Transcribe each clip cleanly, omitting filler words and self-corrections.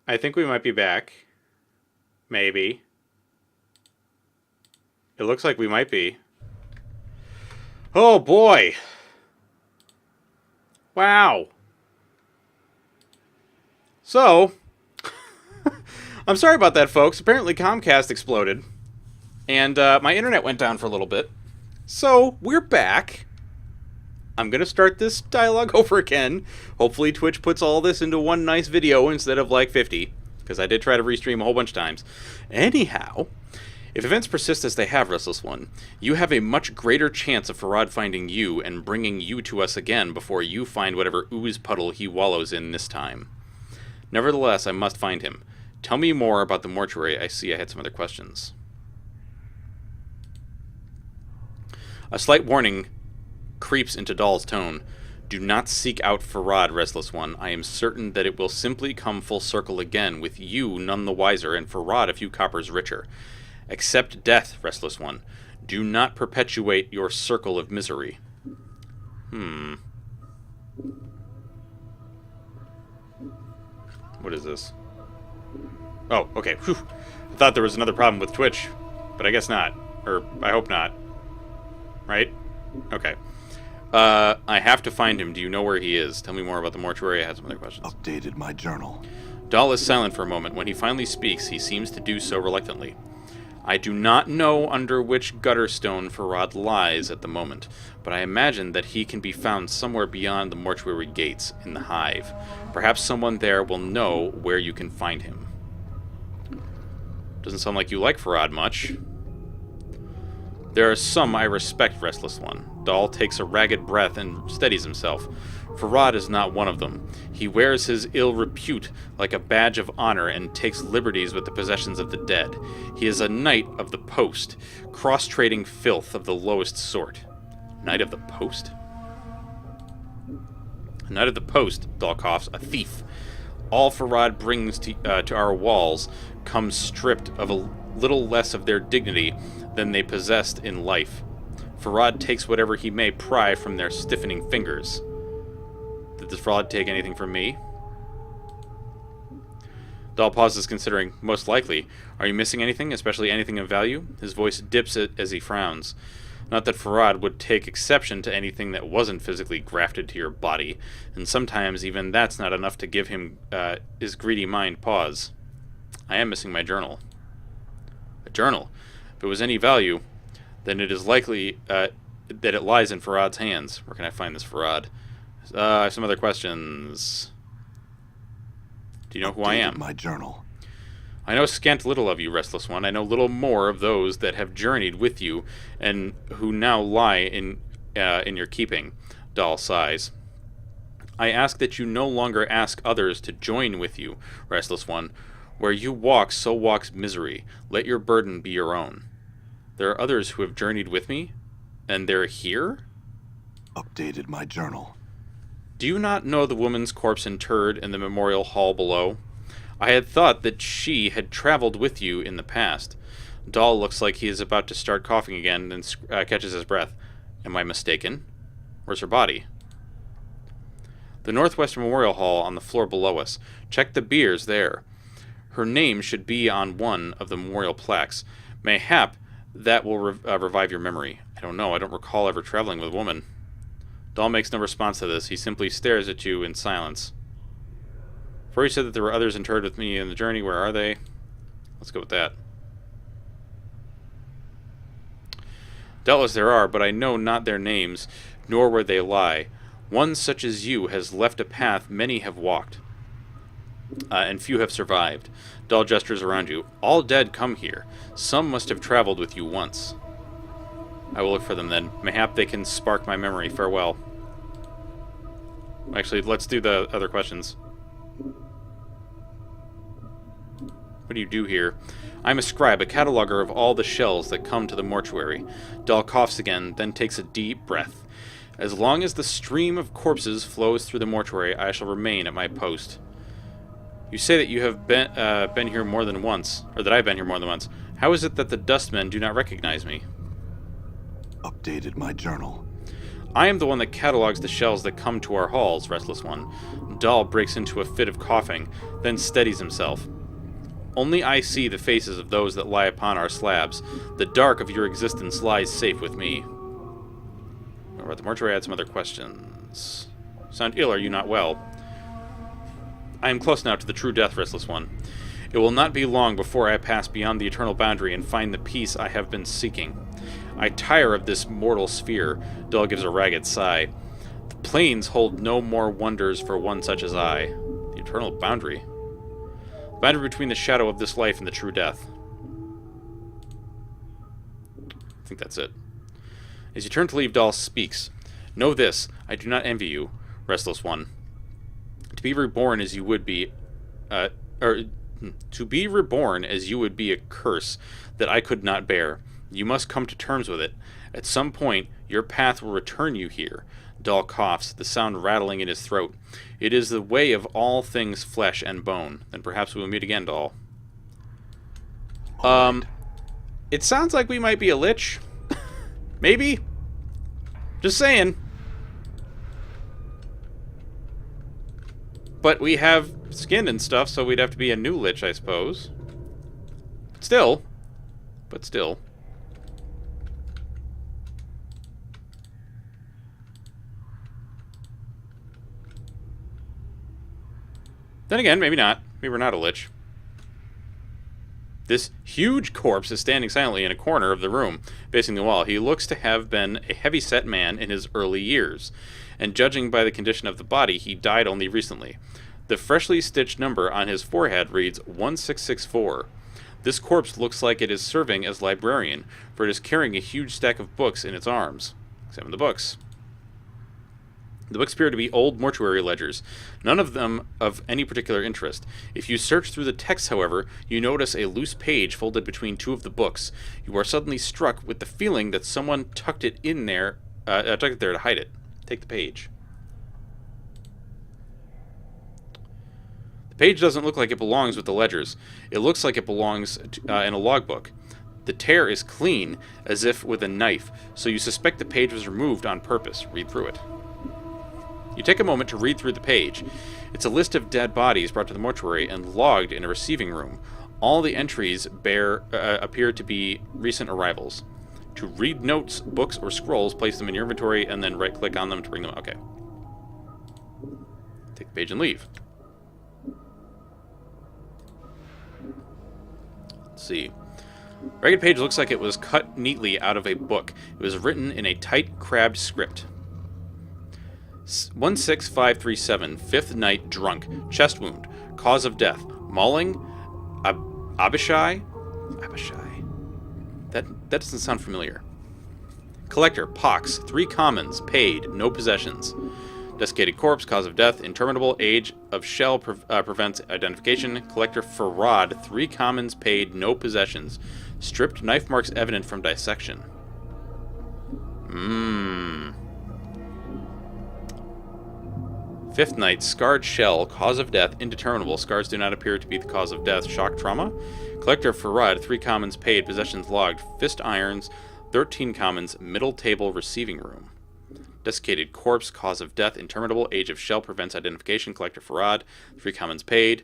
I think we might be back. Maybe. It looks like we might be. Oh boy! Wow! So, I'm sorry about that, folks. Apparently Comcast exploded. And my internet went down for a little bit. So, we're back. I'm going to start this dialogue over again. Hopefully Twitch puts all this into one nice video instead of like 50. Because I did try to restream a whole bunch of times. Anyhow, if events persist as they have, Restless One, you have a much greater chance of Farad finding you and bringing you to us again before you find whatever ooze puddle he wallows in this time. Nevertheless, I must find him. Tell me more about the mortuary. I see I had some other questions. A slight warning creeps into Dahl's tone. Do not seek out Farad, Restless One. I am certain that it will simply come full circle again, with you none the wiser and Farad a few coppers richer. Accept death, Restless One. Do not perpetuate your circle of misery. What is this? Oh, okay. Whew. I thought there was another problem with Twitch, but I guess not. Or, I hope not. Right? Okay. I have to find him. Do you know where he is? Tell me more about the mortuary. I have some other questions. Updated my journal. Dahl is silent for a moment. When he finally speaks, he seems to do so reluctantly. I do not know under which gutter stone Farad lies at the moment, but I imagine that he can be found somewhere beyond the mortuary gates, in the hive. Perhaps someone there will know where you can find him. Doesn't sound like you like Farad much. There are some I respect, Restless One. Dahl takes a ragged breath and steadies himself. Farad is not one of them. He wears his ill repute like a badge of honor and takes liberties with the possessions of the dead. He is a knight of the post, cross-trading filth of the lowest sort. Knight of the post? A knight of the post, Dahl coughs, a thief. All Farad brings to our walls comes stripped of a little less of their dignity than they possessed in life. Farad takes whatever he may pry from their stiffening fingers. Did the fraud take anything from me? Dahl pauses, considering. Most likely. Are you missing anything, especially anything of value? His voice dips as he frowns. Not that Farad would take exception to anything that wasn't physically grafted to your body, and sometimes even that's not enough to give him his greedy mind pause. I am missing my journal. A journal? If it was any value, then it is likely that it lies in Farad's hands. Where can I find this Farad? I have some other questions. Do you know who I am? My journal. I know scant little of you, Restless One. I know little more of those that have journeyed with you and who now lie in your keeping. Dahl sighs. I ask that you no longer ask others to join with you, Restless One. Where you walk, so walks misery. Let your burden be your own. There are others who have journeyed with me, and they're here? Updated my journal. Do you not know the woman's corpse interred in the memorial hall below? I had thought that she had traveled with you in the past. Dahl looks like he is about to start coughing again and catches his breath. Am I mistaken? Where's her body? The Northwest Memorial Hall on the floor below us. Check the biers there. Her name should be on one of the memorial plaques. Mayhap that will revive your memory. I don't know. I don't recall ever traveling with a woman. Dahl makes no response to this. He simply stares at you in silence. Before you said that there were others interred with me in the journey. Where are they? Let's go with that. Doubtless there are, but I know not their names, nor where they lie. One such as you has left a path many have walked, and few have survived. Dahl gestures around you. All dead come here. Some must have traveled with you once. I will look for them then. Mayhap they can spark my memory. Farewell. Actually, let's do the other questions. What do you do here? I'm a scribe, a cataloger of all the shells that come to the mortuary. Dahl coughs again, then takes a deep breath. As long as the stream of corpses flows through the mortuary, I shall remain at my post. You say that you have been here more than once, or that I've been here more than once. How is it that the dustmen do not recognize me? Updated my journal. I am the one that catalogs the shells that come to our halls, Restless One. Dahl breaks into a fit of coughing, then steadies himself. Only I see the faces of those that lie upon our slabs. The dark of your existence lies safe with me. Over at the mortuary, I had some other questions. Sound ill, are you not well? I am close now to the true death, Restless One. It will not be long before I pass beyond the eternal boundary and find the peace I have been seeking. I tire of this mortal sphere. Dahl gives a ragged sigh. The plains hold no more wonders for one such as I. The eternal boundary. The boundary between the shadow of this life and the true death. I think that's it. As you turn to leave, Dahl speaks. Know this, I do not envy you, Restless One. To be reborn as you would be, to be reborn as you would be a curse that I could not bear. You must come to terms with it. At some point, your path will return you here. Dahl coughs, the sound rattling in his throat. It is the way of all things flesh and bone. Then perhaps we will meet again, Dahl. It sounds like we might be a lich. Maybe? Just saying. But we have skin and stuff, so we'd have to be a new lich, I suppose. Still. But still. Then again, maybe not. Maybe we're not a lich. This huge corpse is standing silently in a corner of the room, facing the wall. He looks to have been a heavy-set man in his early years, and judging by the condition of the body, he died only recently. The freshly stitched number on his forehead reads 1664. This corpse looks like it is serving as librarian, for it is carrying a huge stack of books in its arms. Examine the books. The books appear to be old mortuary ledgers, none of them of any particular interest. If you search through the text, however, you notice a loose page folded between two of the books. You are suddenly struck with the feeling that someone tucked it there to hide it. Take the page. The page doesn't look like it belongs with the ledgers. It looks like it belongs in a logbook. The tear is clean, as if with a knife, so you suspect the page was removed on purpose. Read through it. You take a moment to read through the page. It's a list of dead bodies brought to the mortuary and logged in a receiving room. All the entries appear to be recent arrivals. To read notes, books, or scrolls, place them in your inventory and then right-click on them to bring them. Okay. Take the page and leave. Let's see. Ragged page looks like it was cut neatly out of a book. It was written in a tight, crabbed script. 16537, 5th night, drunk, chest wound, cause of death, mauling, Abishai? That doesn't sound familiar. Collector, pox, 3 commons, paid, no possessions. Desiccated corpse, cause of death, interminable, age of shell prevents identification. Collector, Farad, 3 commons, paid, no possessions. Stripped, knife marks evident from dissection. Fifth night, scarred shell, cause of death, indeterminable. Scars do not appear to be the cause of death. Shock trauma. Collector Farad, 3 commons paid, possessions logged. Fist irons, 13 commons, middle table, receiving room. Desiccated corpse, cause of death, interminable. Age of shell prevents identification. Collector Farad, 3 commons paid.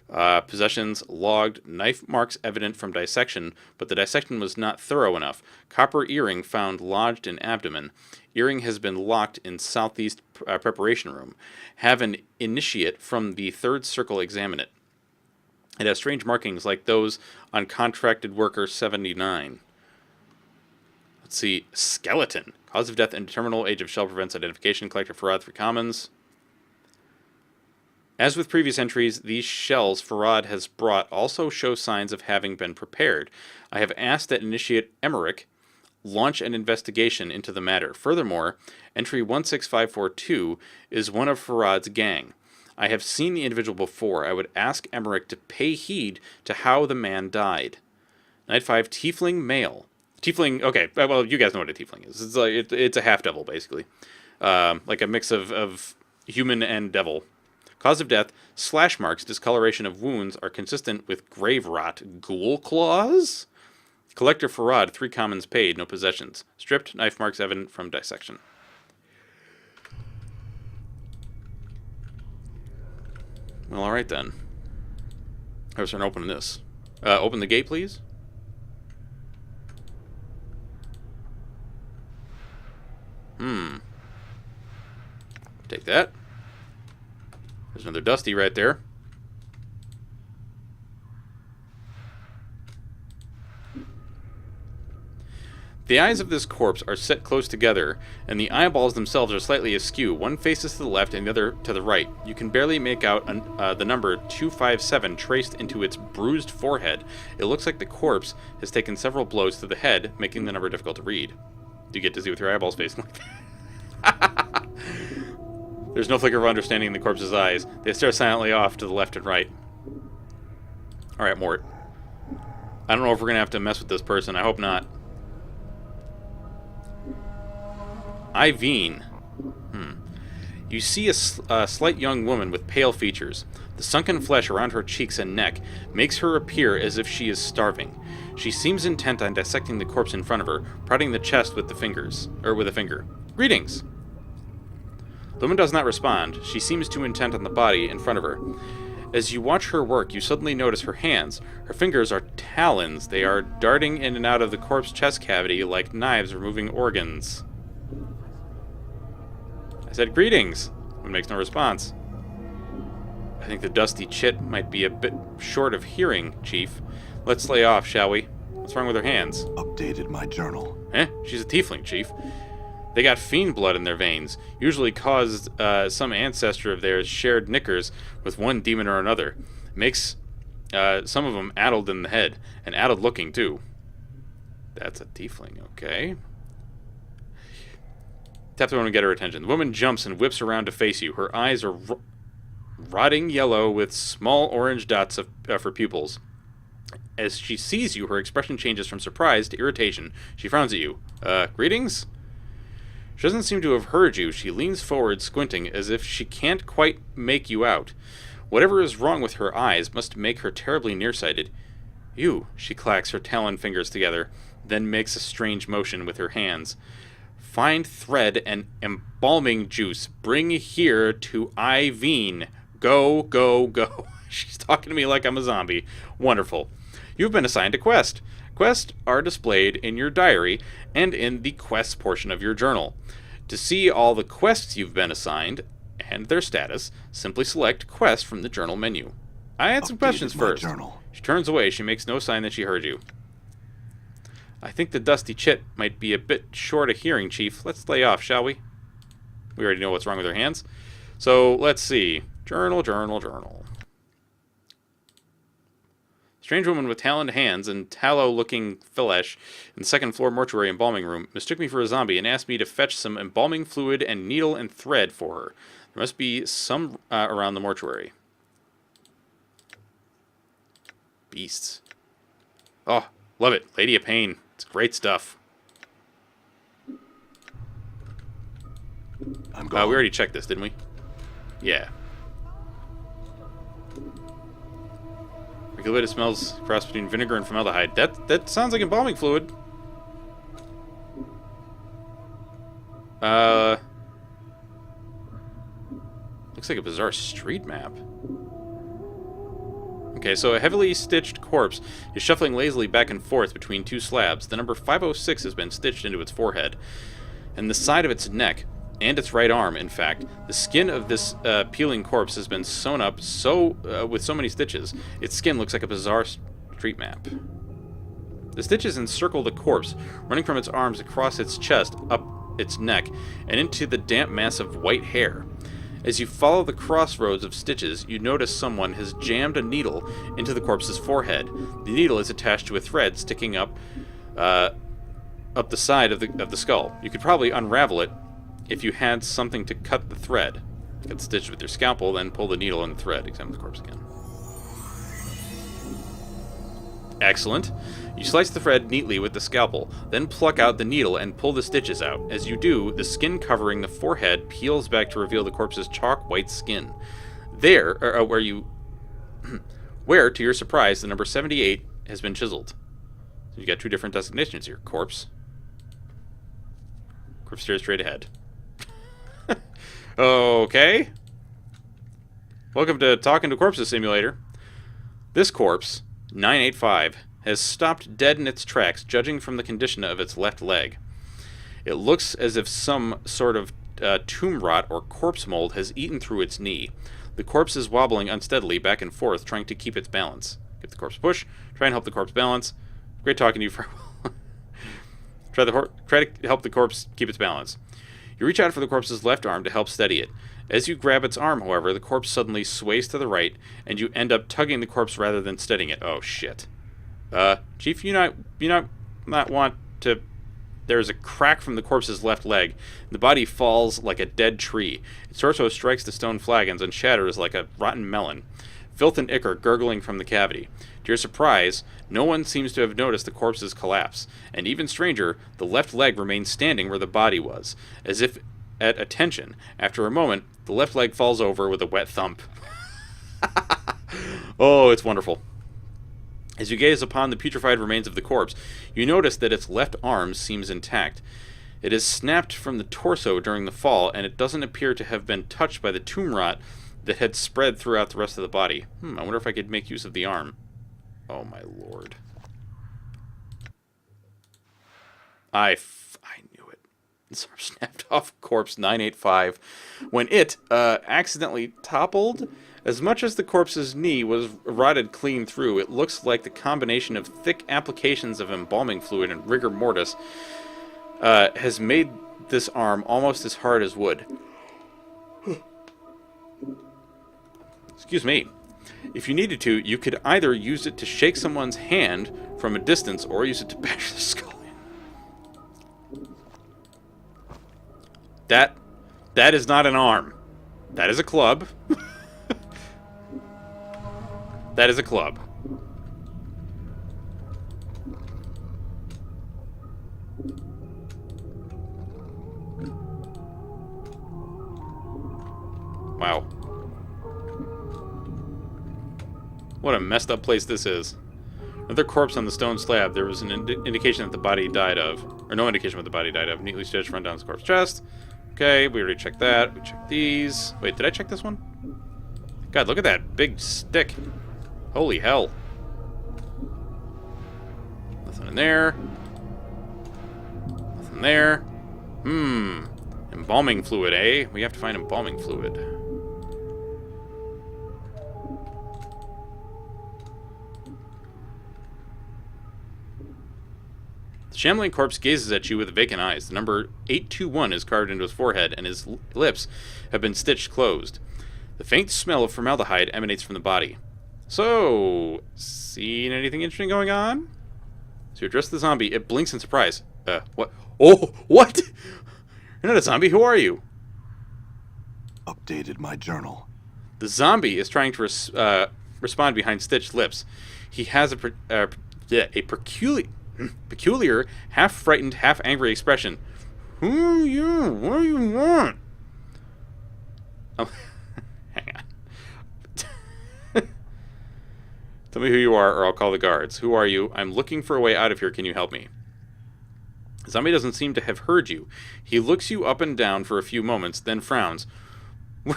Possessions logged. Knife marks evident from dissection, but the dissection was not thorough enough. Copper earring found lodged in abdomen. Earring has been locked in southeast preparation room. Have an initiate from the 3rd circle examine it. It has strange markings like those on contracted worker 79. Let's see. Skeleton. Cause of death indeterminable. Age of shell prevents identification. Collector Farad, 3 commons. As with previous entries, these shells Farad has brought also show signs of having been prepared. I have asked that Initiate Emmerich launch an investigation into the matter. Furthermore, entry 16542 is one of Farad's gang. I have seen the individual before. I would ask Emmerich to pay heed to how the man died. Night 5, Tiefling male. Tiefling, okay, well, you guys know what a Tiefling is. It's like it's a half-devil, basically. Like a mix of human and devil. Cause of death, slash marks, discoloration of wounds are consistent with grave rot. Ghoul claws? Collector Farad, 3 commons paid, no possessions. Stripped, knife marks evident from dissection. Well, alright then. I was starting opening this. Open the gate, please. Take that. There's another Dusty right there. The eyes of this corpse are set close together, and the eyeballs themselves are slightly askew. One faces to the left and the other to the right. You can barely make out the number 257 traced into its bruised forehead. It looks like the corpse has taken several blows to the head, making the number difficult to read. Do you get dizzy with your eyeballs facing like that? There's no flicker of understanding in the corpse's eyes. They stare silently off to the left and right. Alright, Mort. I don't know if we're going to have to mess with this person. I hope not. Iveen. You see a slight young woman with pale features. The sunken flesh around her cheeks and neck makes her appear as if she is starving. She seems intent on dissecting the corpse in front of her, prodding the chest with a finger. Greetings! The woman does not respond. She seems too intent on the body in front of her. As you watch her work, you suddenly notice her hands. Her fingers are talons. They are darting in and out of the corpse's chest cavity like knives removing organs. I said greetings. One makes no response. I think the dusty chit might be a bit short of hearing, Chief. Let's lay off, shall we? What's wrong with her hands? Updated my journal. She's a tiefling, Chief. They got fiend blood in their veins, usually caused some ancestor of theirs shared knickers with one demon or another. Makes some of them addled in the head, and addled looking too. That's a tiefling, okay. Tap the woman to get her attention. The woman jumps and whips around to face you. Her eyes are rotting yellow with small orange dots for pupils. As she sees you, her expression changes from surprise to irritation. She frowns at you. Greetings? She doesn't seem to have heard you. She leans forward, squinting, as if she can't quite make you out. Whatever is wrong with her eyes must make her terribly nearsighted. You, she clacks her talon fingers together, then makes a strange motion with her hands. Find thread and embalming juice. Bring here to Iveen. Go, go, go. She's talking to me like I'm a zombie. Wonderful. You've been assigned a quest. Quests are displayed in your diary and in the quests portion of your journal. To see all the quests you've been assigned and their status, simply select Quest from the journal menu. I had some questions first. Journal. She turns away. She makes no sign that she heard you. I think the dusty chit might be a bit short of hearing, Chief. Let's lay off, shall we? We already know what's wrong with her hands. So, let's see. Journal. Strange woman with taloned hands and tallow-looking flesh in the second-floor mortuary embalming room mistook me for a zombie and asked me to fetch some embalming fluid and needle and thread for her. There must be some around the mortuary. Beasts. Oh, love it. Lady of Pain. It's great stuff. I'm gone. We already checked this, didn't we? Yeah. Regulated smells cross between vinegar and formaldehyde. That sounds like embalming fluid. Looks like a bizarre street map. Okay, so a heavily stitched corpse is shuffling lazily back and forth between two slabs. The number 506 has been stitched into its forehead, and the side of its neck, and its right arm, in fact. The skin of this peeling corpse has been sewn up with so many stitches. Its skin looks like a bizarre street map. The stitches encircle the corpse, running from its arms across its chest, up its neck, and into the damp mass of white hair. As you follow the crossroads of stitches, you notice someone has jammed a needle into the corpse's forehead. The needle is attached to a thread sticking up the side of the skull. You could probably unravel it if you had something to cut the thread. Cut the stitch with your scalpel, then pull the needle and the thread. Examine the corpse again. Excellent. You slice the thread neatly with the scalpel, then pluck out the needle and pull the stitches out. As you do, the skin covering the forehead peels back to reveal the corpse's chalk white skin. There, where, to your surprise, the number 78 has been chiseled. So you got two different designations here. Corpse. Corpse stares straight ahead. Okay. Welcome to Talking to Corpses Simulator. This corpse, 985, has stopped dead in its tracks, judging from the condition of its left leg. It looks as if some sort of tomb rot or corpse mold has eaten through its knee. The corpse is wobbling unsteadily back and forth, trying to keep its balance. Give the corpse a push. Try and help the corpse balance. Great talking to you for try to help the corpse keep its balance. You reach out for the corpse's left arm to help steady it. As you grab its arm, however, the corpse suddenly sways to the right, and you end up tugging the corpse rather than steadying it. Oh shit. Chief, you not want to. There is a crack from the corpse's left leg. The body falls like a dead tree. Its torso strikes the stone flagons and shatters like a rotten melon. Filth and ichor gurgling from the cavity. To your surprise, no one seems to have noticed the corpse's collapse. And even stranger, the left leg remains standing where the body was, as if at attention. After a moment, the left leg falls over with a wet thump. Oh, it's wonderful. As you gaze upon the putrefied remains of the corpse, you notice that its left arm seems intact. It is snapped from the torso during the fall, and it doesn't appear to have been touched by the tomb rot that had spread throughout the rest of the body. I wonder if I could make use of the arm. Oh my lord. I knew it. This arm snapped off corpse 985 when it accidentally toppled. As much as the corpse's knee was rotted clean through, it looks like the combination of thick applications of embalming fluid and rigor mortis has made this arm almost as hard as wood. Excuse me. If you needed to, you could either use it to shake someone's hand from a distance or use it to bash the skull in. That is not an arm. That is a club. That is a club. Wow. What a messed up place this is. Another corpse on the stone slab. There was an indication that the body died of. Or no indication what the body died of. Neatly stitched, run down the corpse chest. Okay, we already checked that. We checked these. Wait, did I check this one? God, look at that big stick. Holy hell. Nothing in there. Nothing there. Embalming fluid, eh? We have to find embalming fluid. The shambling corpse gazes at you with vacant eyes. The number 821 is carved into his forehead, and his lips have been stitched closed. The faint smell of formaldehyde emanates from the body. So, seen anything interesting going on? So you address the zombie. It blinks in surprise. What? Oh, what? You're not a zombie. Who are you? Updated my journal. The zombie is trying to respond behind stitched lips. He has a peculiar, half-frightened, half-angry expression. Who are you? What do you want? Oh, hang on. Tell me who you are, or I'll call the guards. Who are you? I'm looking for a way out of here. Can you help me? The zombie doesn't seem to have heard you. He looks you up and down for a few moments, then frowns. You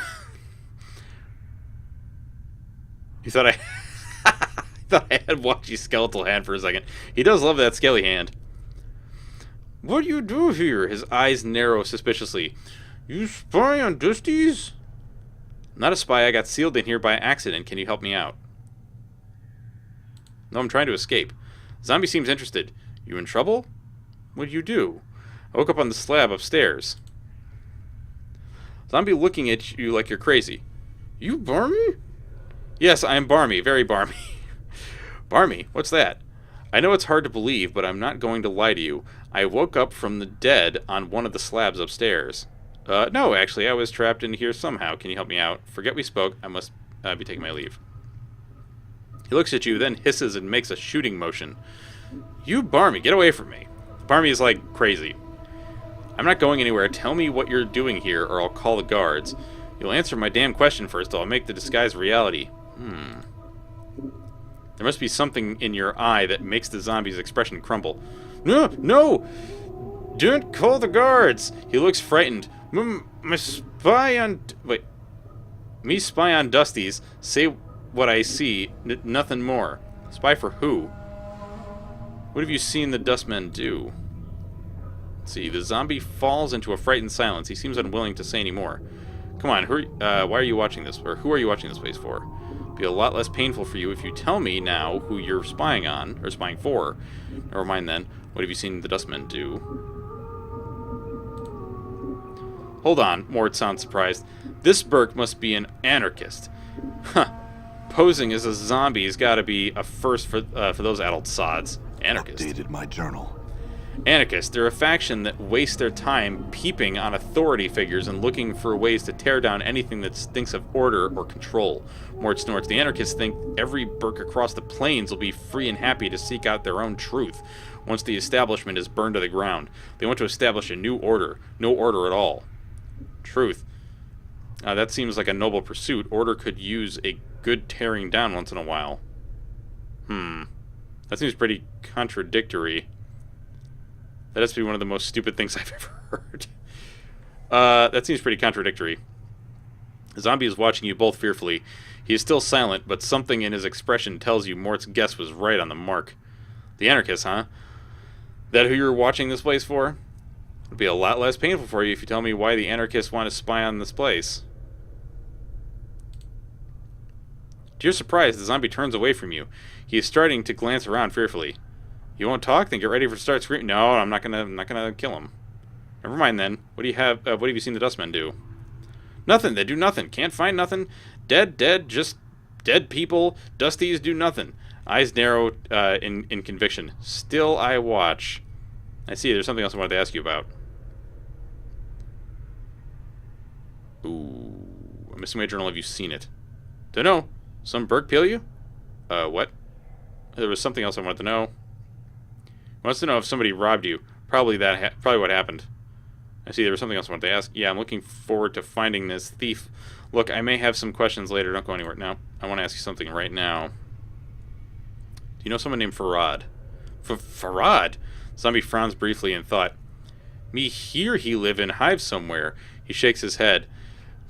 thought I thought I had Watchy's skeletal hand for a second. He does love that skelly hand. What do you do here? His eyes narrow suspiciously. You spy on Dusties? I'm not a spy. I got sealed in here by accident. Can you help me out? No, I'm trying to escape. Zombie seems interested. You in trouble? What'd you do? I woke up on the slab upstairs. Zombie looking at you like you're crazy. You Barmy? Yes, I am Barmy. Very Barmy. Barmy? What's that? I know it's hard to believe, but I'm not going to lie to you. I woke up from the dead on one of the slabs upstairs. No, actually, I was trapped in here somehow. Can you help me out? Forget we spoke. I must be taking my leave. He looks at you, then hisses and makes a shooting motion. You Barmy, get away from me. Barmy is like crazy. I'm not going anywhere. Tell me what you're doing here, or I'll call the guards. You'll answer my damn question first, or I'll make the disguise reality. There must be something in your eye that makes the zombie's expression crumble. No! No! Don't call the guards! He looks frightened. My spy on... Wait. Me spy on Dusties, say what I see, nothing more. Spy for who? What have you seen the Dustmen do? Let's see, the zombie falls into a frightened silence. He seems unwilling to say any more. Come on, hurry, why are you watching this? Or who are you watching this place for? Be a lot less painful for you if you tell me now who you're spying on, or spying for. Never mind then. What have you seen the Dustmen do? Hold on, Mort sounds surprised. This Burke must be an anarchist. Huh. Posing as a zombie's gotta be a first for those adult sods. Anarchist. Updated my journal. Anarchists, they're a faction that wastes their time peeping on authority figures and looking for ways to tear down anything that stinks of order or control. Mort snorts. The anarchists think every Burke across the plains will be free and happy to seek out their own truth once the establishment is burned to the ground. They want to establish a new order. No order at all. Truth. That seems like a noble pursuit. Order could use a good tearing down once in a while. That seems pretty contradictory. That has to be one of the most stupid things I've ever heard. That seems pretty contradictory. The zombie is watching you both fearfully. He is still silent, but something in his expression tells you Mort's guess was right on the mark. The anarchist, huh? That who you're watching this place for? It'll be a lot less painful for you if you tell me why the anarchists want to spy on this place. To your surprise, the zombie turns away from you. He is starting to glance around fearfully. You won't talk? Then get ready for start screaming. No, I'm not gonna kill him. Never mind then. What do you have? What have you seen the Dustmen do? Nothing. They do nothing. Can't find nothing. Dead. Just dead people. Dusties do nothing. Eyes narrow in conviction. Still, I watch. I see. There's something else I wanted to ask you about. Ooh, I'm missing my journal. Have you seen it? Dunno. Some Burke peel you? What? There was something else I wanted to know. Wants to know if somebody robbed you. Probably what happened. I see there was something else I wanted to ask. Yeah, I'm looking forward to finding this thief. Look, I may have some questions later. Don't go anywhere. No, I want to ask you something right now. Do you know someone named Farad? Farad? Zombie frowns briefly in thought. Me hear he live in hive somewhere. He shakes his head.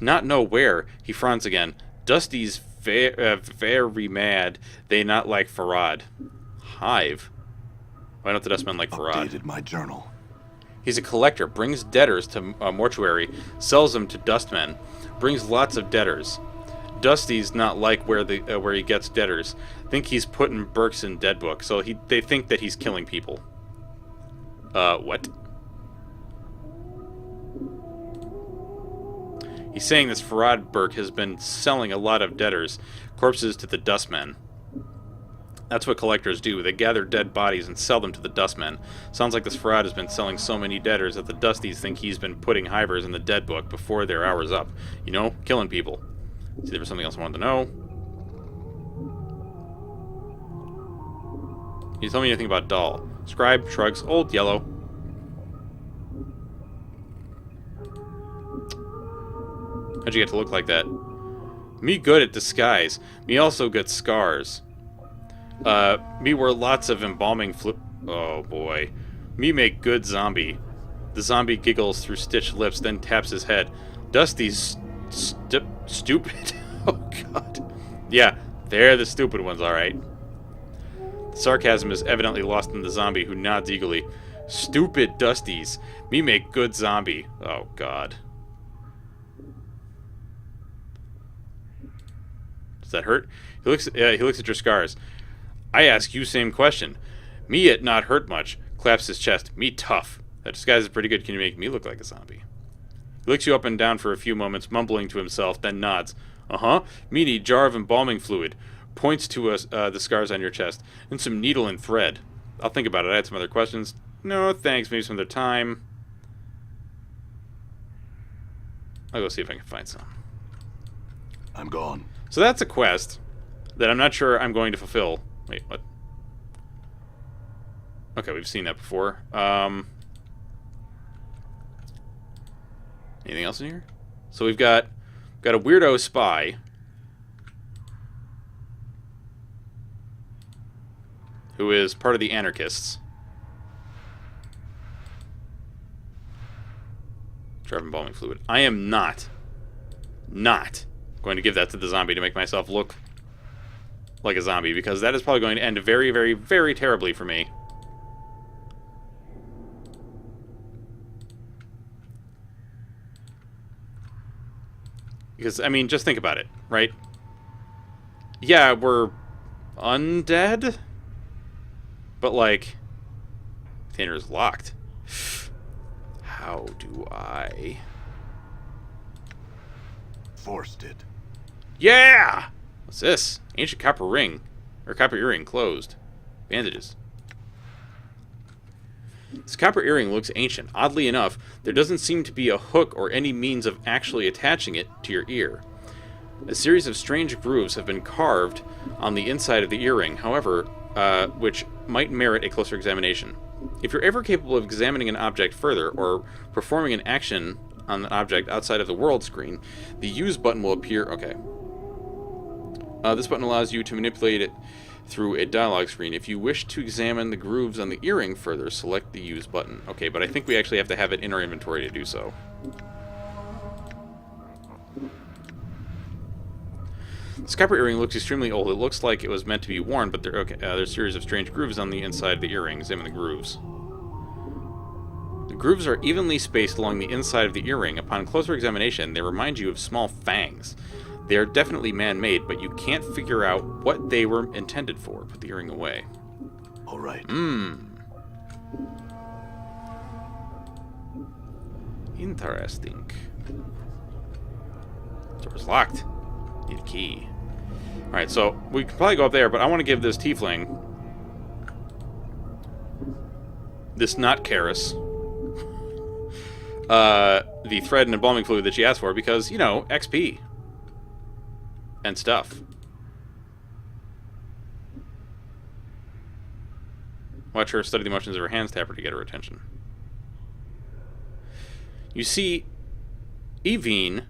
Not know where. He frowns again. Dusty's very mad. They not like Farad. Hive? Why don't the Dustmen like Farad? Updated my journal. He's a collector, brings debtors to a mortuary, sells them to dustmen, brings lots of debtors. Dusty's not like where he gets debtors. Think he's putting Burks in dead book, so they think that he's killing people. What? He's saying this Farad Burke has been selling a lot of debtors, corpses to the dustmen. That's what collectors do. They gather dead bodies and sell them to the dustmen. Sounds like this Farad has been selling so many debtors that the Dusties think he's been putting hivers in the dead book before their hour's up. You know, killing people. See, there was something else I wanted to know. Can you tell me anything about Doll? Scribe, shrugs, old, yellow. How'd you get to look like that? Me good at disguise. Me also got scars. Me wear lots of embalming oh boy. Me make good zombie. The zombie giggles through stitched lips, then taps his head. Dusty's stupid. Oh god. Yeah, they're the stupid ones, alright. The sarcasm is evidently lost in the zombie, who nods eagerly. Stupid Dusties. Me make good zombie. Oh god. Does that hurt? He looks at your scars. I ask you same question. Me it not hurt much. Claps his chest. Me tough. That disguise is pretty good. Can you make me look like a zombie? He looks you up and down for a few moments, mumbling to himself, then nods. Uh-huh. Me need jar of embalming fluid. Points to the scars on your chest. And some needle and thread. I'll think about it. I had some other questions. No, thanks. Maybe some other time. I'll go see if I can find some. I'm gone. So that's a quest that I'm not sure I'm going to fulfill. Wait, what? Okay, we've seen that before. Anything else in here? So we've got a weirdo spy. Who is part of the anarchists. Jar of embalming fluid. I am not going to give that to the zombie to make myself look like a zombie, because that is probably going to end very, very, very terribly for me. Because, I mean, just think about it, right? Yeah, we're undead, but, like, container is locked. How do I... Forced it. Yeah! What's this? Ancient copper ring. Or copper earring closed. Bandages. This copper earring looks ancient. Oddly enough, there doesn't seem to be a hook or any means of actually attaching it to your ear. A series of strange grooves have been carved on the inside of the earring, however, which might merit a closer examination. If you're ever capable of examining an object further, or performing an action on an object outside of the world screen, the Use button will appear... Okay. This button allows you to manipulate it through a dialog screen. If you wish to examine the grooves on the earring further, select the Use button. Okay, but I think we actually have to have it in our inventory to do so. This copper earring looks extremely old. It looks like it was meant to be worn, but there's a series of strange grooves on the inside of the earring. Examine the grooves. The grooves are evenly spaced along the inside of the earring. Upon closer examination, they remind you of small fangs. They are definitely man-made, but you can't figure out what they were intended for. Put the earring away. All right. Interesting. Door's locked. Need a key. Alright, so we could probably go up there, but I want to give this tiefling, this not Karis, the thread and embalming fluid that she asked for, because, you know, XP. And stuff. Watch her study the motions of her hands, tap her to get her attention. You see, Evine,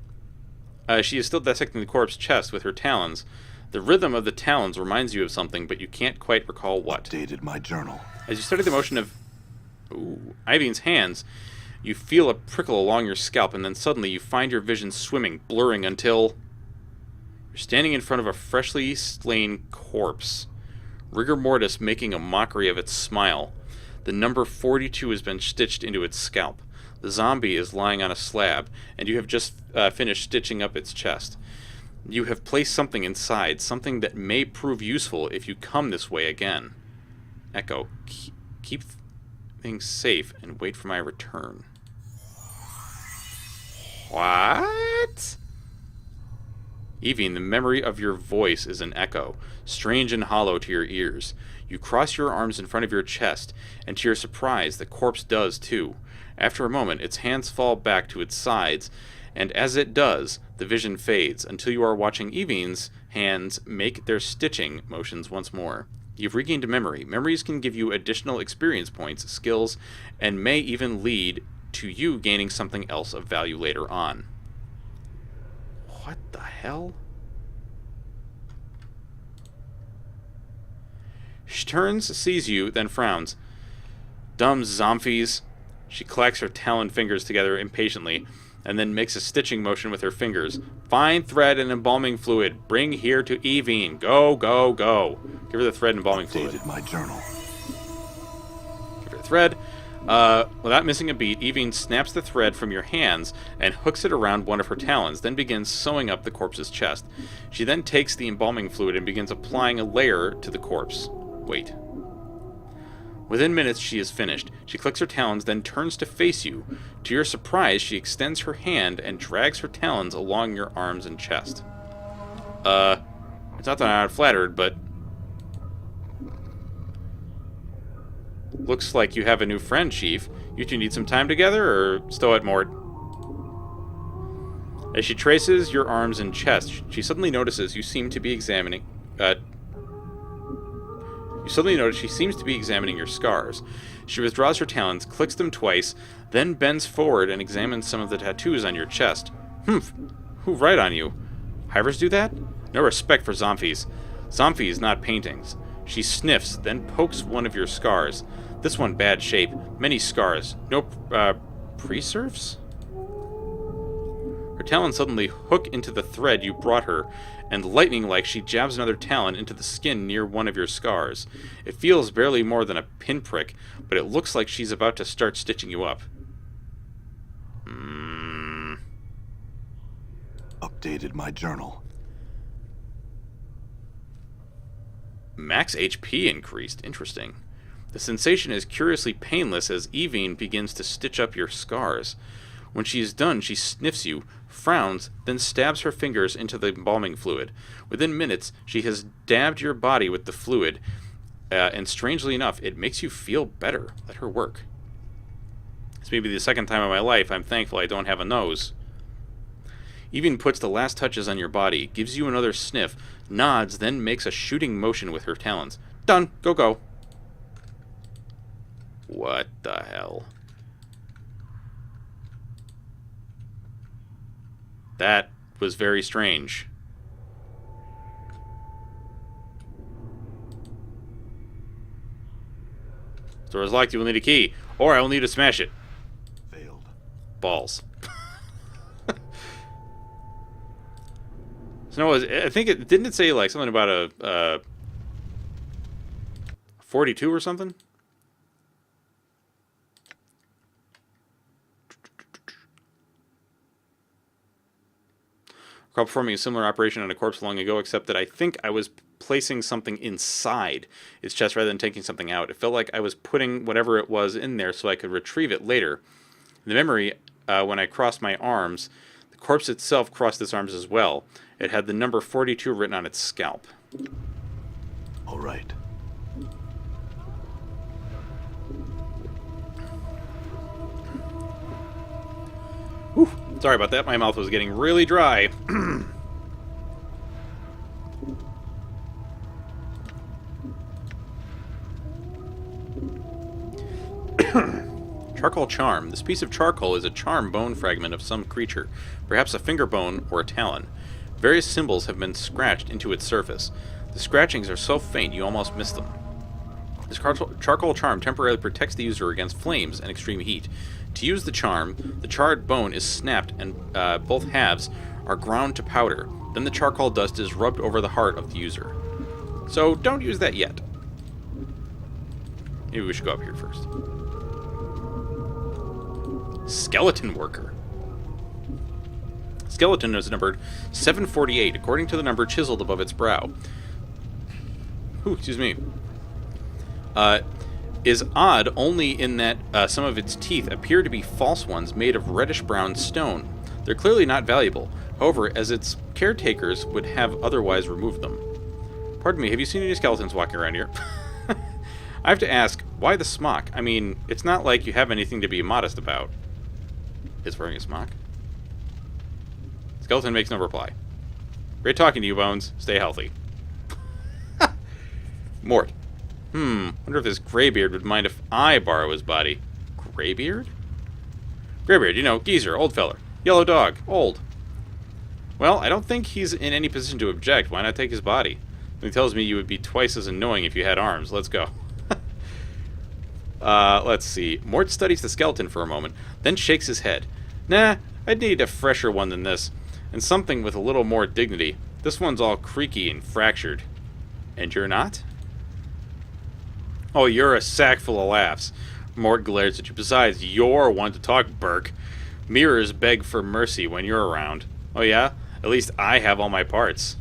she is still dissecting the corpse's chest with her talons. The rhythm of the talons reminds you of something, but you can't quite recall what. Updated my journal. As you study the motion of Evine's hands, you feel a prickle along your scalp, and then suddenly you find your vision swimming, blurring until... You're standing in front of a freshly slain corpse, rigor mortis making a mockery of its smile. The number 42 has been stitched into its scalp. The zombie is lying on a slab, and you have just finished stitching up its chest. You have placed something inside, something that may prove useful if you come this way again. Echo, keep things safe and wait for my return. What? Evine, the memory of your voice is an echo, strange and hollow to your ears. You cross your arms in front of your chest, and to your surprise, the corpse does too. After a moment, its hands fall back to its sides, and as it does, the vision fades, until you are watching Evine's hands make their stitching motions once more. You've regained a memory. Memories can give you additional experience points, skills, and may even lead to you gaining something else of value later on. What the hell? She turns, sees you, then frowns. Dumb zombies. She clacks her taloned fingers together impatiently, and then makes a stitching motion with her fingers. Find thread and embalming fluid. Bring here to Evine. Go, go, go. Give her the thread and embalming fluid. Updated my journal. Give her the thread. Without missing a beat, Evine snaps the thread from your hands and hooks it around one of her talons, then begins sewing up the corpse's chest. She then takes the embalming fluid and begins applying a layer to the corpse. Wait. Within minutes, she is finished. She clicks her talons, then turns to face you. To your surprise, she extends her hand and drags her talons along your arms and chest. It's not that I'm not flattered, but... Looks like you have a new friend, Chief. You two need some time together, or stow it, Mort? As she traces your arms and chest, she suddenly notices you seem to be examining... You suddenly notice she seems to be examining your scars. She withdraws her talons, clicks them twice, then bends forward and examines some of the tattoos on your chest. Humph. Who write on you? Hivers do that? No respect for zombies. Zombies, not paintings. She sniffs, then pokes one of your scars. This one bad shape. Many scars. No, preserves? Her talons suddenly hook into the thread you brought her, and lightning-like she jabs another talon into the skin near one of your scars. It feels barely more than a pinprick, but it looks like she's about to start stitching you up. Updated my journal. Max HP increased. Interesting. The sensation is curiously painless as Evine begins to stitch up your scars. When she is done, she sniffs you, frowns, then stabs her fingers into the embalming fluid. Within minutes, she has dabbed your body with the fluid, and strangely enough, it makes you feel better. Let her work. This may be the second time in my life I'm thankful I don't have a nose. Evine puts the last touches on your body, gives you another sniff, nods, then makes a shooting motion with her talons. Done. Go, go. What the hell? That was very strange. Door is locked. You will need a key, or I will need to smash it. Failed. Balls. So no, I think it didn't it say like something about a 42 or something. Recall performing a similar operation on a corpse long ago, except that I think I was placing something inside its chest rather than taking something out. It felt like I was putting whatever it was in there so I could retrieve it later. In the memory, when I crossed my arms, the corpse itself crossed its arms as well. It had the number 42 written on its scalp. All right. Whew. Sorry about that. My mouth was getting really dry. Charcoal charm. This piece of charcoal is a charm bone fragment of some creature, perhaps a finger bone or a talon. Various symbols have been scratched into its surface. The scratchings are so faint you almost miss them. This charcoal charm temporarily protects the user against flames and extreme heat. To use the charm, the charred bone is snapped and both halves are ground to powder. Then the charcoal dust is rubbed over the heart of the user. So don't use that yet. Maybe we should go up here first. Skeleton worker. Skeleton is numbered 748, according to the number chiseled above its brow. Ooh, excuse me. Is odd only in that some of its teeth appear to be false ones made of reddish-brown stone. They're clearly not valuable, however, as its caretakers would have otherwise removed them. Pardon me, have you seen any skeletons walking around here? I have to ask, why the smock? I mean, it's not like you have anything to be modest about. It's wearing a smock. Skeleton makes no reply. Great talking to you, Bones. Stay healthy. Mort. Wonder if this Greybeard would mind if I borrow his body. Greybeard? Greybeard, you know, geezer, old feller. Yellow dog, old. Well, I don't think he's in any position to object. Why not take his body? He tells me you would be twice as annoying if you had arms. Let's go. Let's see. Mort studies the skeleton for a moment, then shakes his head. Nah, I'd need a fresher one than this, and something with a little more dignity. This one's all creaky and fractured. And you're not? Oh, you're a sack full of laughs. Mort glares at you. Besides, you're one to talk, Burke. Mirrors beg for mercy when you're around. Oh yeah? At least I have all my parts.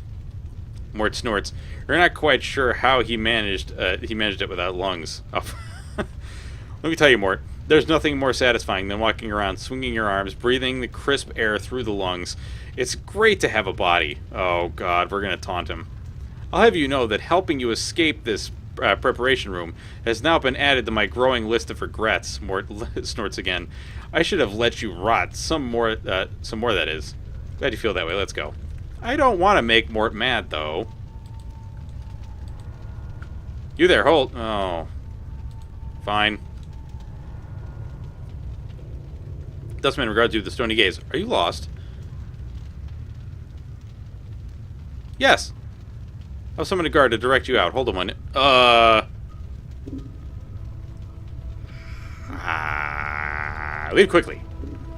Mort snorts. You're not quite sure how he managed it without lungs. Oh. Let me tell you, Mort. There's nothing more satisfying than walking around, swinging your arms, breathing the crisp air through the lungs. It's great to have a body. Oh, God, we're going to taunt him. I'll have you know that helping you escape this preparation room has now been added to my growing list of regrets. Mort snorts again. I should have let you rot. Some more, that is. Glad you feel that way. Let's go. I don't want to make Mort mad, though. You there, hold. Oh. Fine. Dustman regards you with a stony gaze. Are you lost? Yes. I'll summon a guard to direct you out. Hold on one. Leave quickly.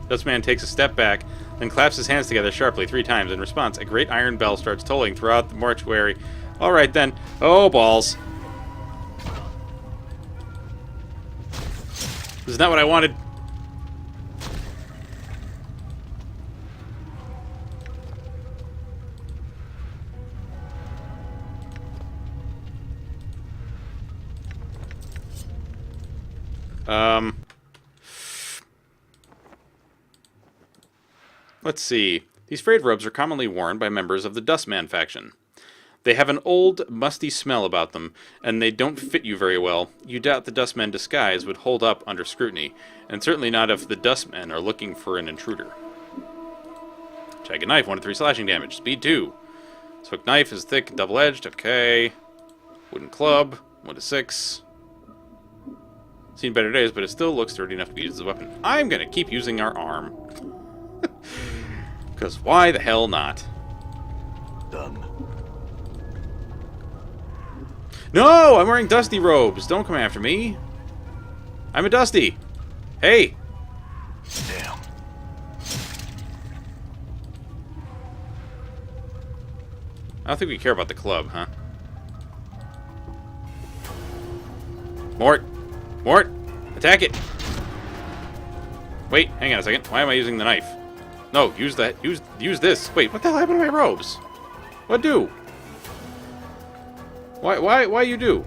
Dustman takes a step back, then claps his hands together sharply 3 times. In response, a great iron bell starts tolling throughout the mortuary. All right, then. Oh, balls. This is not what I wanted. Let's see. These frayed robes are commonly worn by members of the Dustman faction. They have an old, musty smell about them, and they don't fit you very well. You doubt the Dustman disguise would hold up under scrutiny, and certainly not if the Dustmen are looking for an intruder. Jagged knife, 1 to 3 slashing damage. Speed 2. This hook knife is thick and double-edged. Okay. Wooden club, 1 to 6. Seen better days, but it still looks sturdy enough to be used as a weapon. I'm going to keep using our arm. Because why the hell not? Done. No! I'm wearing dusty robes! Don't come after me! I'm a dusty! Hey! Damn. I don't think we care about the club, huh? Mort! Mort! Attack it! Wait, hang on a second. Why am I using the knife? No, use that. Use this. Wait, what the hell happened to my robes? What do? Why you do?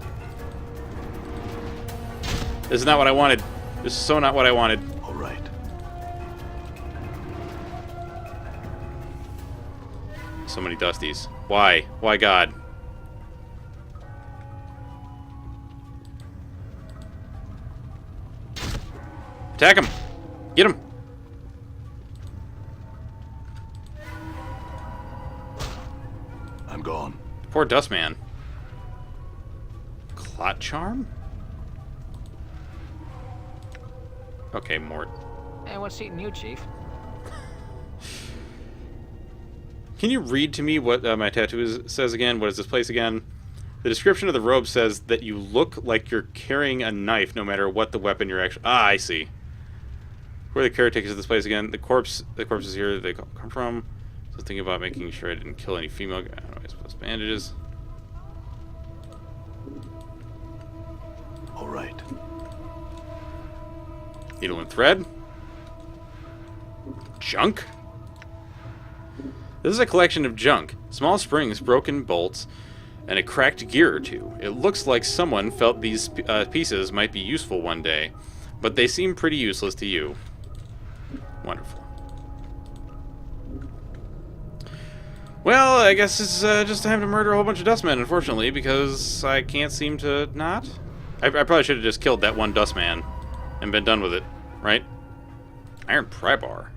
This is not what I wanted. This is so not what I wanted. All right. So many dusties. Why? Why God? Attack him! Get him! I'm gone. Poor Dustman. Clot charm? Okay, Mort. Hey, what's eating you, Chief? Can you read to me what my tattoo says again? What is this place again? The description of the robe says that you look like you're carrying a knife no matter what the weapon you're actually... Ah, I see. Who are the caretakers of this place again? The corpses here they come from. So thinking about making sure I didn't kill any female... I don't know, I suppose bandages. All right. Needle and thread. Junk? This is a collection of junk. Small springs, broken bolts, and a cracked gear or two. It looks like someone felt these pieces might be useful one day, but they seem pretty useless to you. Wonderful. Well, I guess it's just time to murder a whole bunch of dustmen, unfortunately, because I can't seem to not. I probably should have just killed that one dustman and been done with it, right? Iron pry bar.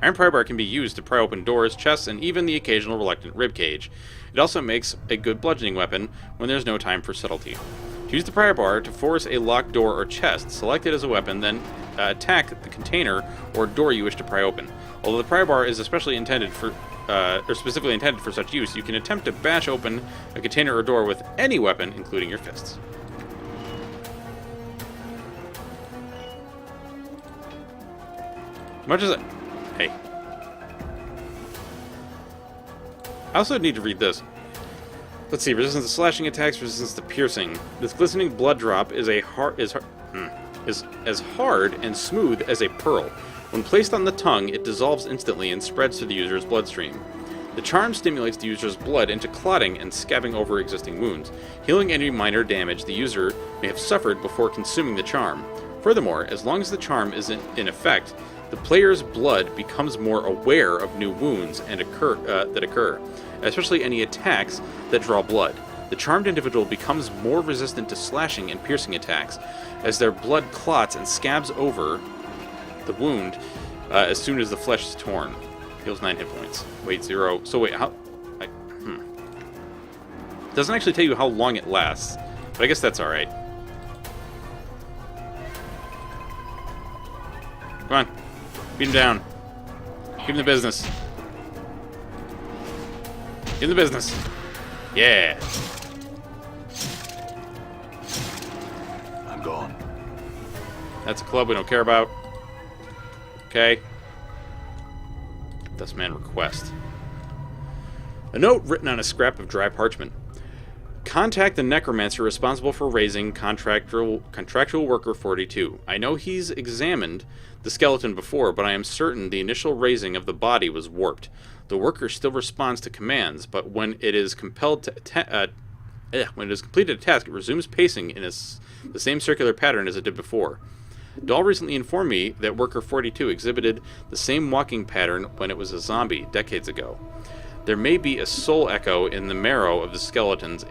Iron pry bar can be used to pry open doors, chests, and even the occasional reluctant ribcage. It also makes a good bludgeoning weapon when there's no time for subtlety. To use the pry bar to force a locked door or chest, select it as a weapon, then attack the container or door you wish to pry open. Although the pry bar is especially intended for, or specifically intended for such use, you can attempt to bash open a container or door with any weapon, including your fists. Much as hey. I also need to read this. Let's see. Resistance to slashing attacks, resistance to piercing. This glistening blood drop is as hard and smooth as a pearl. When placed on the tongue, it dissolves instantly and spreads to the user's bloodstream. The charm stimulates the user's blood into clotting and scabbing over existing wounds, healing any minor damage the user may have suffered before consuming the charm. Furthermore, as long as the charm is in effect, the player's blood becomes more aware of new wounds that occur, especially any attacks that draw blood. The charmed individual becomes more resistant to slashing and piercing attacks, as their blood clots and scabs over the wound as soon as the flesh is torn. Heals 9 hit points. Wait, 0. So wait, how... It doesn't actually tell you how long it lasts, but I guess that's alright. Come on. Beat him down. Give him the business. Give him the business. Yeah. I'm gone. That's a club we don't care about. Okay. Dustman request. A note written on a scrap of dry parchment. Contact the necromancer responsible for raising contractual worker 42. I know he's examined the skeleton before, but I am certain the initial raising of the body was warped. The worker still responds to commands, but when it is compelled to when it has completed a task, it resumes pacing in the same circular pattern as it did before. Dahl recently informed me that worker 42 exhibited the same walking pattern when it was a zombie decades ago. There may be a soul echo in the marrow of the skeletons,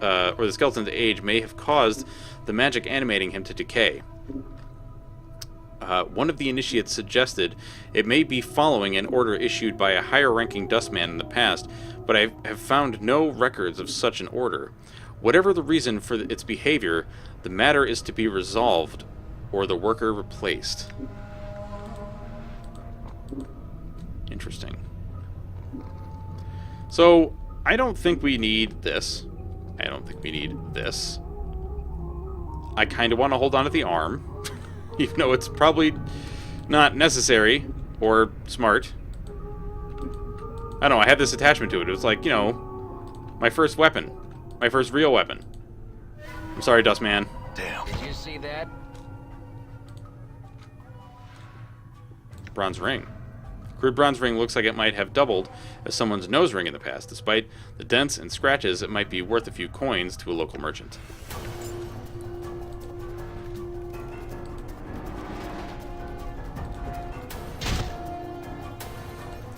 or the skeleton's age may have caused the magic animating him to decay. One of the initiates suggested it may be following an order issued by a higher-ranking dustman in the past, but I have found no records of such an order. Whatever the reason for its behavior, the matter is to be resolved, or the worker replaced. Interesting. So, I don't think we need this. I don't think we need this. I kind of want to hold on to the arm. Even though it's probably not necessary or smart. I don't know, I had this attachment to it. It was like, you know, my first weapon. My first real weapon. I'm sorry, Dustman. Damn. Did you see that? Bronze ring. Crude bronze ring looks like it might have doubled as someone's nose ring in the past. Despite the dents and scratches, it might be worth a few coins to a local merchant.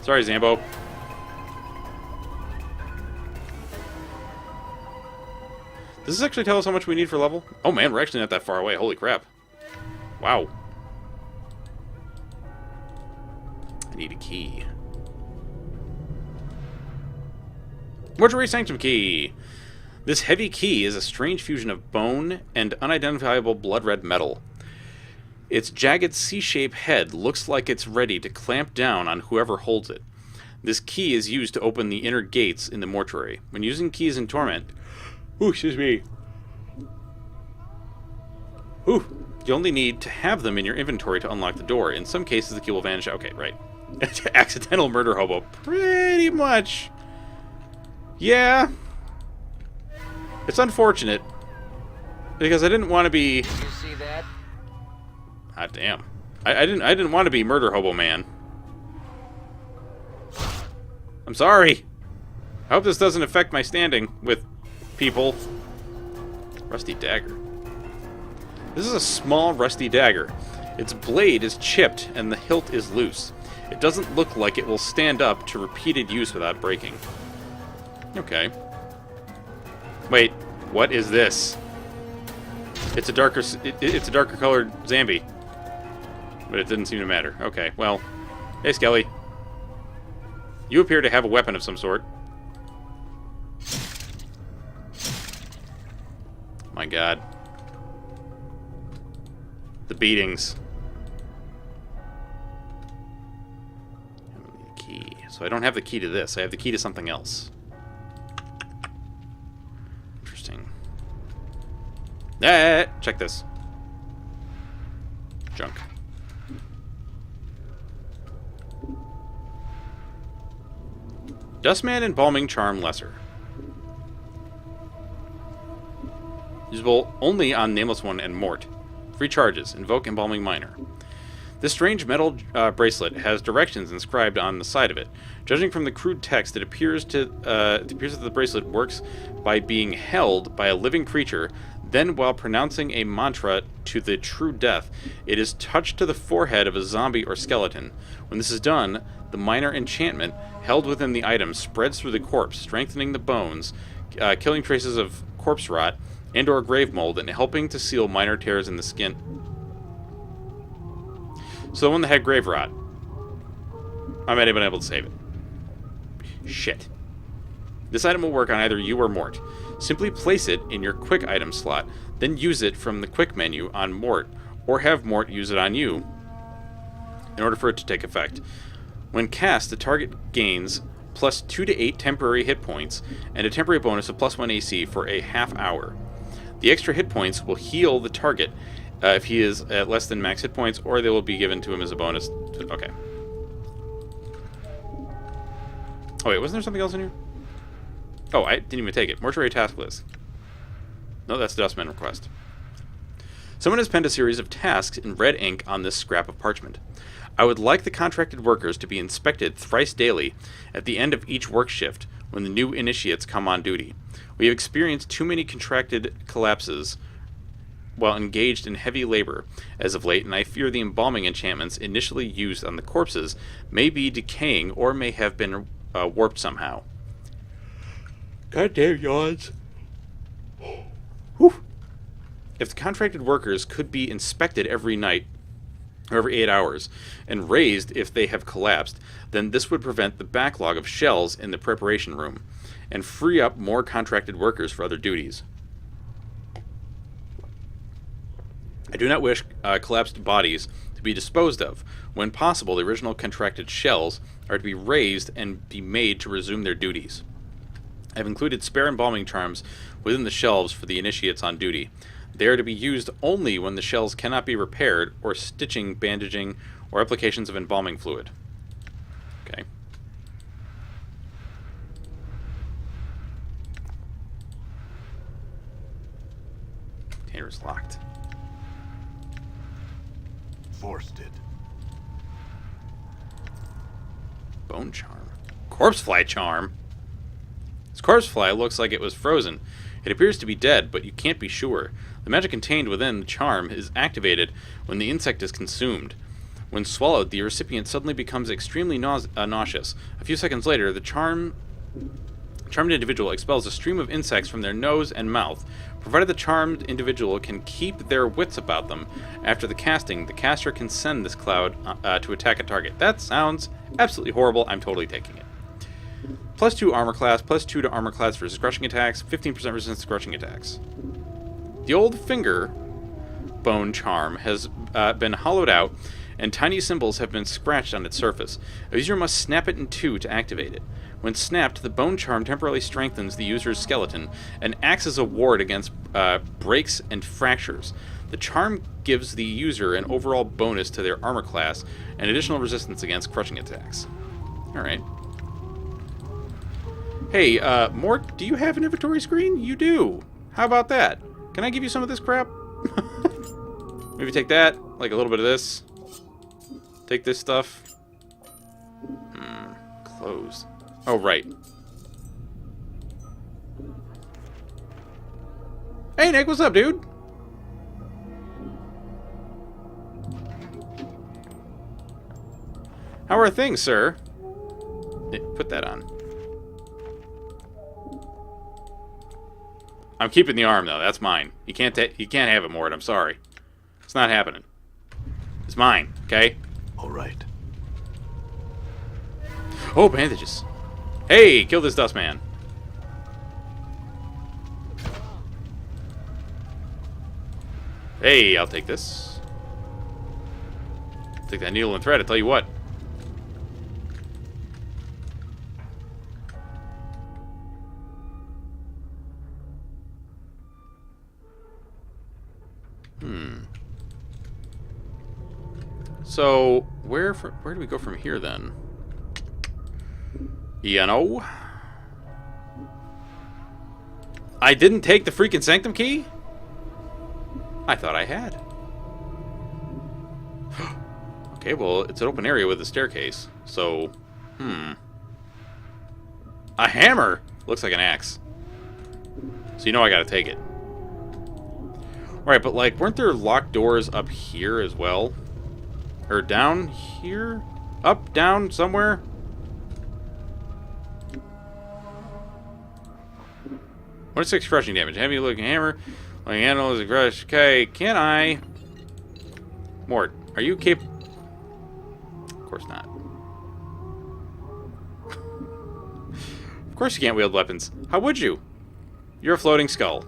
Sorry, Zambo. Does this actually tell us how much we need for level? Oh man, we're actually not that far away. Holy crap. Wow. I need a key. Mortuary Sanctum Key. This heavy key is a strange fusion of bone and unidentifiable blood-red metal. Its jagged C-shaped head looks like it's ready to clamp down on whoever holds it. This key is used to open the inner gates in the mortuary. When using keys in Torment... Ooh, excuse me. Ooh, you only need to have them in your inventory to unlock the door. In some cases, the key will vanish... Okay, right. Accidental murder hobo. Pretty much. Yeah. It's unfortunate. Because I didn't want to be... Did you see that? God damn. I didn't want to be murder hobo man. I'm sorry. I hope this doesn't affect my standing with people. Rusty dagger. This is a small rusty dagger. Its blade is chipped and the hilt is loose. It doesn't look like it will stand up to repeated use without breaking. Okay. Wait, what is this? It's a darker colored Zambi. But it didn't seem to matter. Okay, well. Hey, Skelly. You appear to have a weapon of some sort. My god. The beatings. I need a key. So I don't have the key to this. I have the key to something else. Interesting. Check this. Junk. Dustman Embalming Charm Lesser. Usable only on Nameless One and Mort. Free charges. Invoke Embalming Minor. This strange metal bracelet has directions inscribed on the side of it. Judging from the crude text, it appears that the bracelet works by being held by a living creature. Then, while pronouncing a mantra to the true death, it is touched to the forehead of a zombie or skeleton. When this is done, the minor enchantment held within the item spreads through the corpse, strengthening the bones, killing traces of corpse rot and or grave mold, and helping to seal minor tears in the skin. So the one that had grave rot, I might have been able to save it. Shit. This item will work on either you or Mort. Simply place it in your quick item slot, then use it from the quick menu on Mort, or have Mort use it on you in order for it to take effect. When cast, the target gains plus 2 to 8 temporary hit points and a temporary bonus of plus 1 AC for a half hour. The extra hit points will heal the target if he is at less than max hit points, or they will be given to him as a bonus Okay. Oh, wait, wasn't there something else in here? Oh, I didn't even take it. Mortuary task list. No, that's the Dustman request. Someone has penned a series of tasks in red ink on this scrap of parchment. I would like the contracted workers to be inspected thrice daily at the end of each work shift when the new initiates come on duty. We have experienced too many contracted collapses while engaged in heavy labor as of late, and I fear the embalming enchantments initially used on the corpses may be decaying or may have been warped somehow. Goddamn yawns. Whew. If the contracted workers could be inspected every night, or every 8 hours, and raised if they have collapsed, then this would prevent the backlog of shells in the preparation room, and free up more contracted workers for other duties. I do not wish collapsed bodies to be disposed of. When possible, the original contracted shells are to be raised and be made to resume their duties. I have included spare embalming charms within the shelves for the initiates on duty. They are to be used only when the shells cannot be repaired, or stitching, bandaging, or applications of embalming fluid. Okay. Container's locked. Forced it. Bone charm. Corpsefly charm? This corpsefly looks like it was frozen. It appears to be dead, but you can't be sure. The magic contained within the charm is activated when the insect is consumed. When swallowed, the recipient suddenly becomes extremely nauseous. A few seconds later, the charmed individual expels a stream of insects from their nose and mouth. Provided the charmed individual can keep their wits about them, after the casting, the caster can send this cloud to attack a target. That sounds absolutely horrible. I'm totally taking it. +2 armor class, +2 to armor class versus crushing attacks, 15% resistance to crushing attacks. The old finger bone charm has been hollowed out, and tiny symbols have been scratched on its surface. A user must snap it in two to activate it. When snapped, the bone charm temporarily strengthens the user's skeleton and acts as a ward against breaks and fractures. The charm gives the user an overall bonus to their armor class and additional resistance against crushing attacks. Alright. Hey, Mort, do you have an inventory screen? You do. How about that? Can I give you some of this crap? Maybe take that, like a little bit of this. Take this stuff. Closed. Oh, right. Hey, Nick, what's up, dude? How are things, sir? Put that on. I'm keeping the arm, though. That's mine. You can't have it, Mort. I'm sorry. It's not happening. It's mine, okay? All right. Oh, bandages. Hey, kill this dust man. Hey, I'll take this. Take that needle and thread, I'll tell you what. So, where do we go from here, then? You know? I didn't take the freaking Sanctum key? I thought I had. Okay, well, it's an open area with a staircase. So, a hammer! Looks like an axe. So you know I gotta take it. Right, but like, weren't there locked doors up here as well? Or down here? Up, down, somewhere? What is 6 crushing damage? Heavy looking hammer. Like handle is a crush. Okay, can I? Mort, are you capable? Of course not. Of course you can't wield weapons. How would you? You're a floating skull.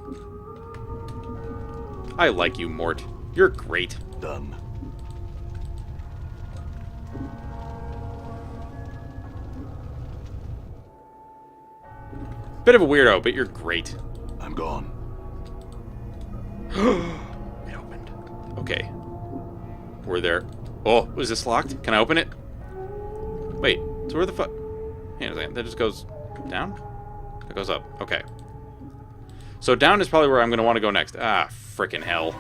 I like you, Mort. You're great. Done. Bit of a weirdo, but you're great. I'm gone. It opened. Okay. We're there. Oh, is this locked? Can I open it? Wait, so where the fuck? Hang on a second. That just goes down? That goes up. Okay. So down is probably where I'm going to want to go next. Ah, frickin' hell.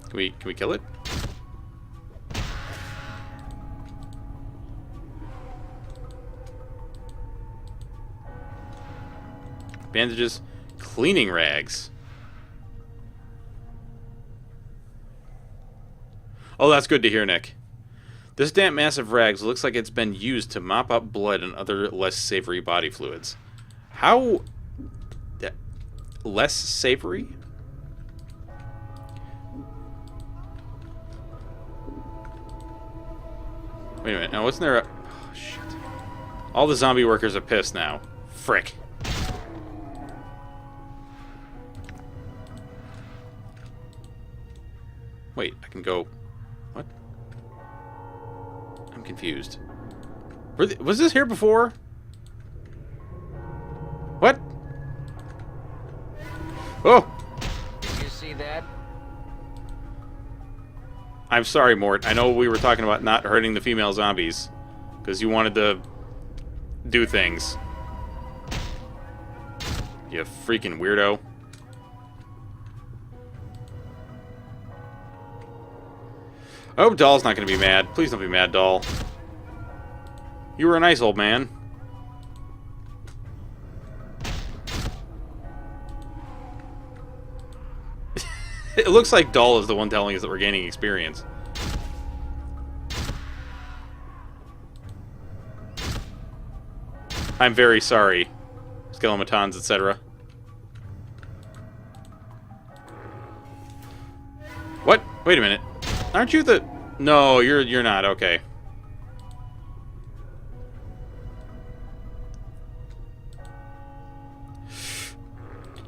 Can we kill it? Bandages. Cleaning rags. Oh, that's good to hear, Nick. This damp mass of rags looks like it's been used to mop up blood and other less savory body fluids. How... less savory? Wait a minute, now wasn't there a... Oh, shit. All the zombie workers are pissed now. Frick. Wait, I can go... What? I'm confused. Was this here before? What? Oh! Did you see that? I'm sorry, Mort. I know we were talking about not hurting the female zombies. Because you wanted to do things. You freaking weirdo. I hope Doll's not going to be mad. Please don't be mad, Doll. You were a nice old man. It looks like Doll is the one telling us that we're gaining experience. I'm very sorry, Skelematons, etc. What? Wait a minute. Aren't you the... No, you're not. Okay.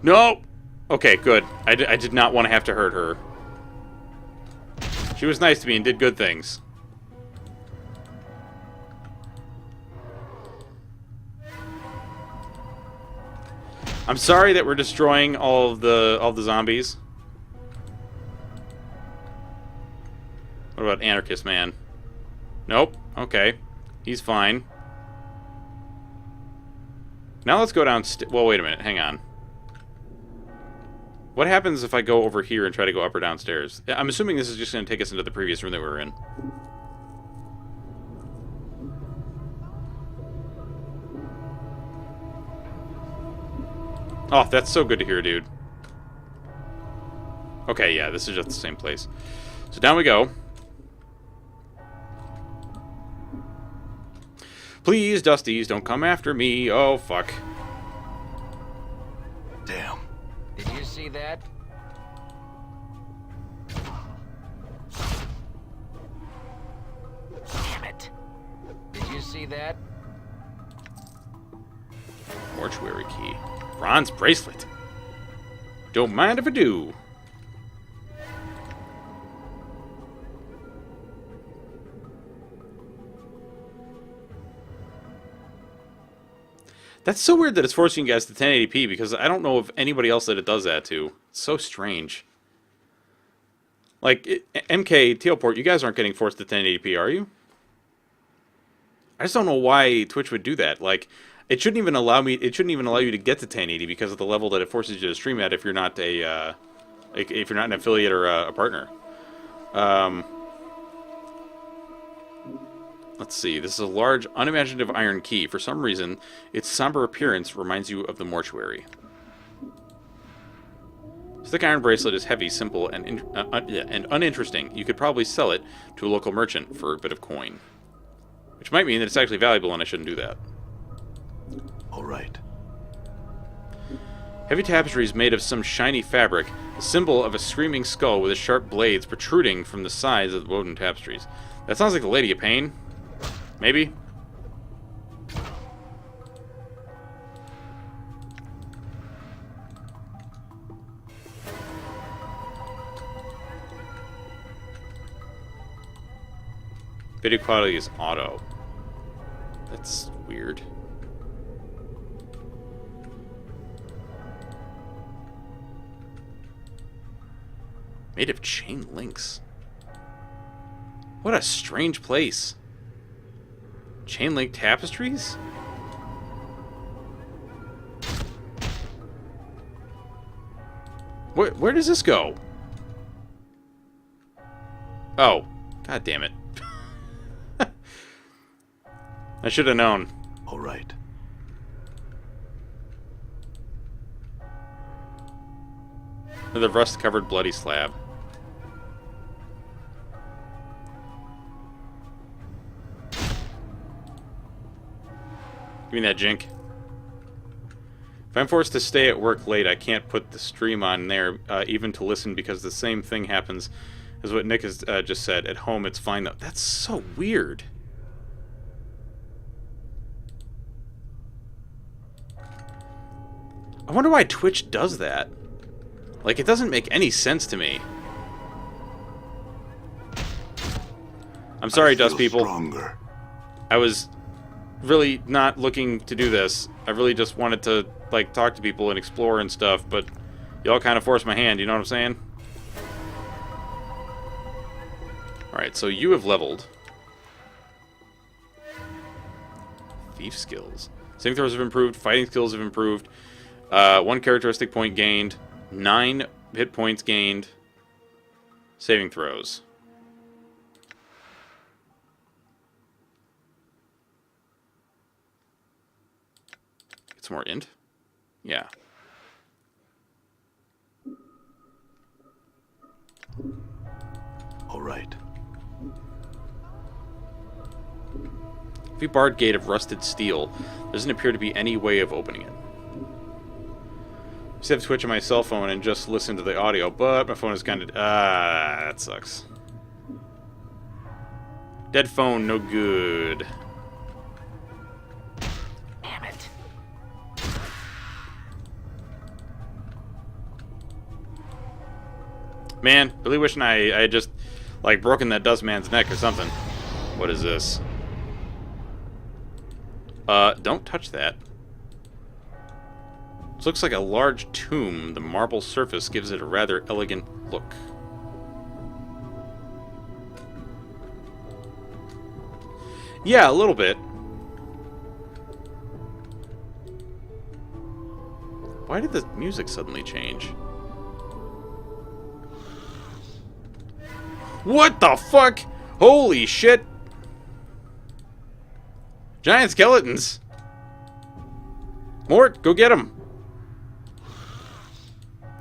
No! Okay, good. I did not want to have to hurt her. She was nice to me and did good things. I'm sorry that we're destroying all the zombies. What about Anarchist Man? Nope. Okay. He's fine. Now let's go down... Well, wait a minute. Hang on. What happens if I go over here and try to go up or downstairs? I'm assuming this is just going to take us into the previous room that we were in. Oh, that's so good to hear, dude. Okay, yeah, this is just the same place. So down we go. Please, Dusties, don't come after me. Oh, fuck. Damn. Did you see that? Damn it. Did you see that? Mortuary key. Bronze bracelet. Don't mind if I do. That's so weird that it's forcing you guys to 1080p, because I don't know of anybody else that it does that to. It's so strange. Like, MK, Teleport, you guys aren't getting forced to 1080p, are you? I just don't know why Twitch would do that. Like, it shouldn't even allow you to get to 1080 because of the level that it forces you to stream at if you're not a if you're not an affiliate or a partner. Let's see. This is a large, unimaginative iron key. For some reason, its somber appearance reminds you of the mortuary. This thick iron bracelet is heavy, simple, and uninteresting. You could probably sell it to a local merchant for a bit of coin. Which might mean that it's actually valuable and I shouldn't do that. All right. Heavy tapestry is made of some shiny fabric, a symbol of a screaming skull with its sharp blades protruding from the sides of the woven tapestries. That sounds like the Lady of Pain. Maybe? Video quality is auto. That's weird. Made of chain links. What a strange place. Chain link tapestries? Where does this go? Oh. God damn it. I should have known. All right. The rust-covered bloody slab. Give me that, Jink. If I'm forced to stay at work late, I can't put the stream on there, even to listen, because the same thing happens as what Nick has just said. At home, it's fine, though. That's so weird. I wonder why Twitch does that. Like, it doesn't make any sense to me. I'm sorry, Dust People. Stronger. I was really not looking to do this. I really just wanted to, like, talk to people and explore and stuff, but y'all kind of forced my hand, you know what I'm saying? Alright, so you have leveled. Thief skills. Saving throws have improved, fighting skills have improved. 1 characteristic point gained. 9 hit points gained. Saving throws. Get some more int? Yeah. All right. V-barred gate of rusted steel. There doesn't appear to be any way of opening it. I used to have Twitch on my cell phone and just listen to the audio, but my phone is kind of... that sucks. Dead phone, no good. Damn it. Man, really wishing I had just, like, broken that dust man's neck or something. What is this? Don't touch that. This looks like a large tomb. The marble surface gives it a rather elegant look. Yeah, a little bit. Why did the music suddenly change? What the fuck? Holy shit! Giant skeletons! Mort, go get him!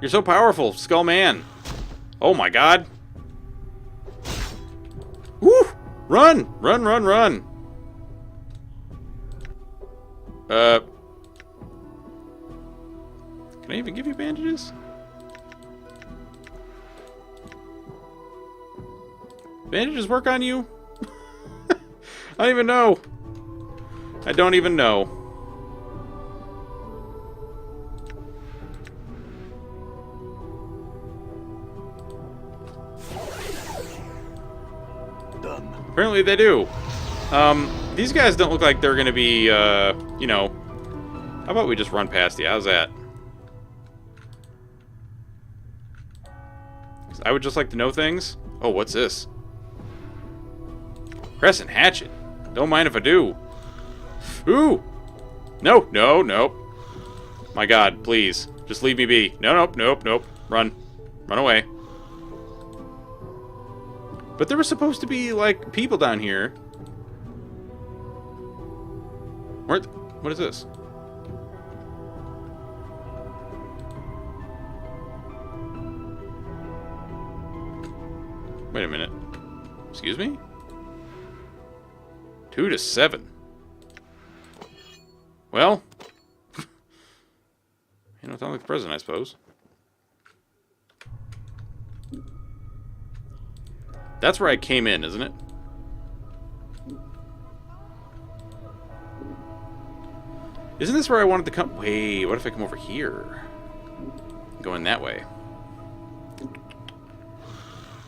You're so powerful, Skull Man. Oh my god. Woo! Run! Run, run, run! Can I even give you bandages? Bandages work on you? I don't even know. I don't even know. Done. Apparently they do. These guys don't look like they're gonna be, you know... How about we just run past you? How's that? 'Cause I would just like to know things. Oh, what's this? Crescent hatchet. Don't mind if I do. Ooh! No, no, nope. My god, please. Just leave me be. No, nope, nope, nope. Run. Run away. But there was supposed to be, like, people down here. What is this? Wait a minute. Excuse me? 2 to 7. Well, you know, it's not like the president, I suppose. That's where I came in, isn't it? Isn't this where I wanted to come? Wait, what if I come over here? Going that way.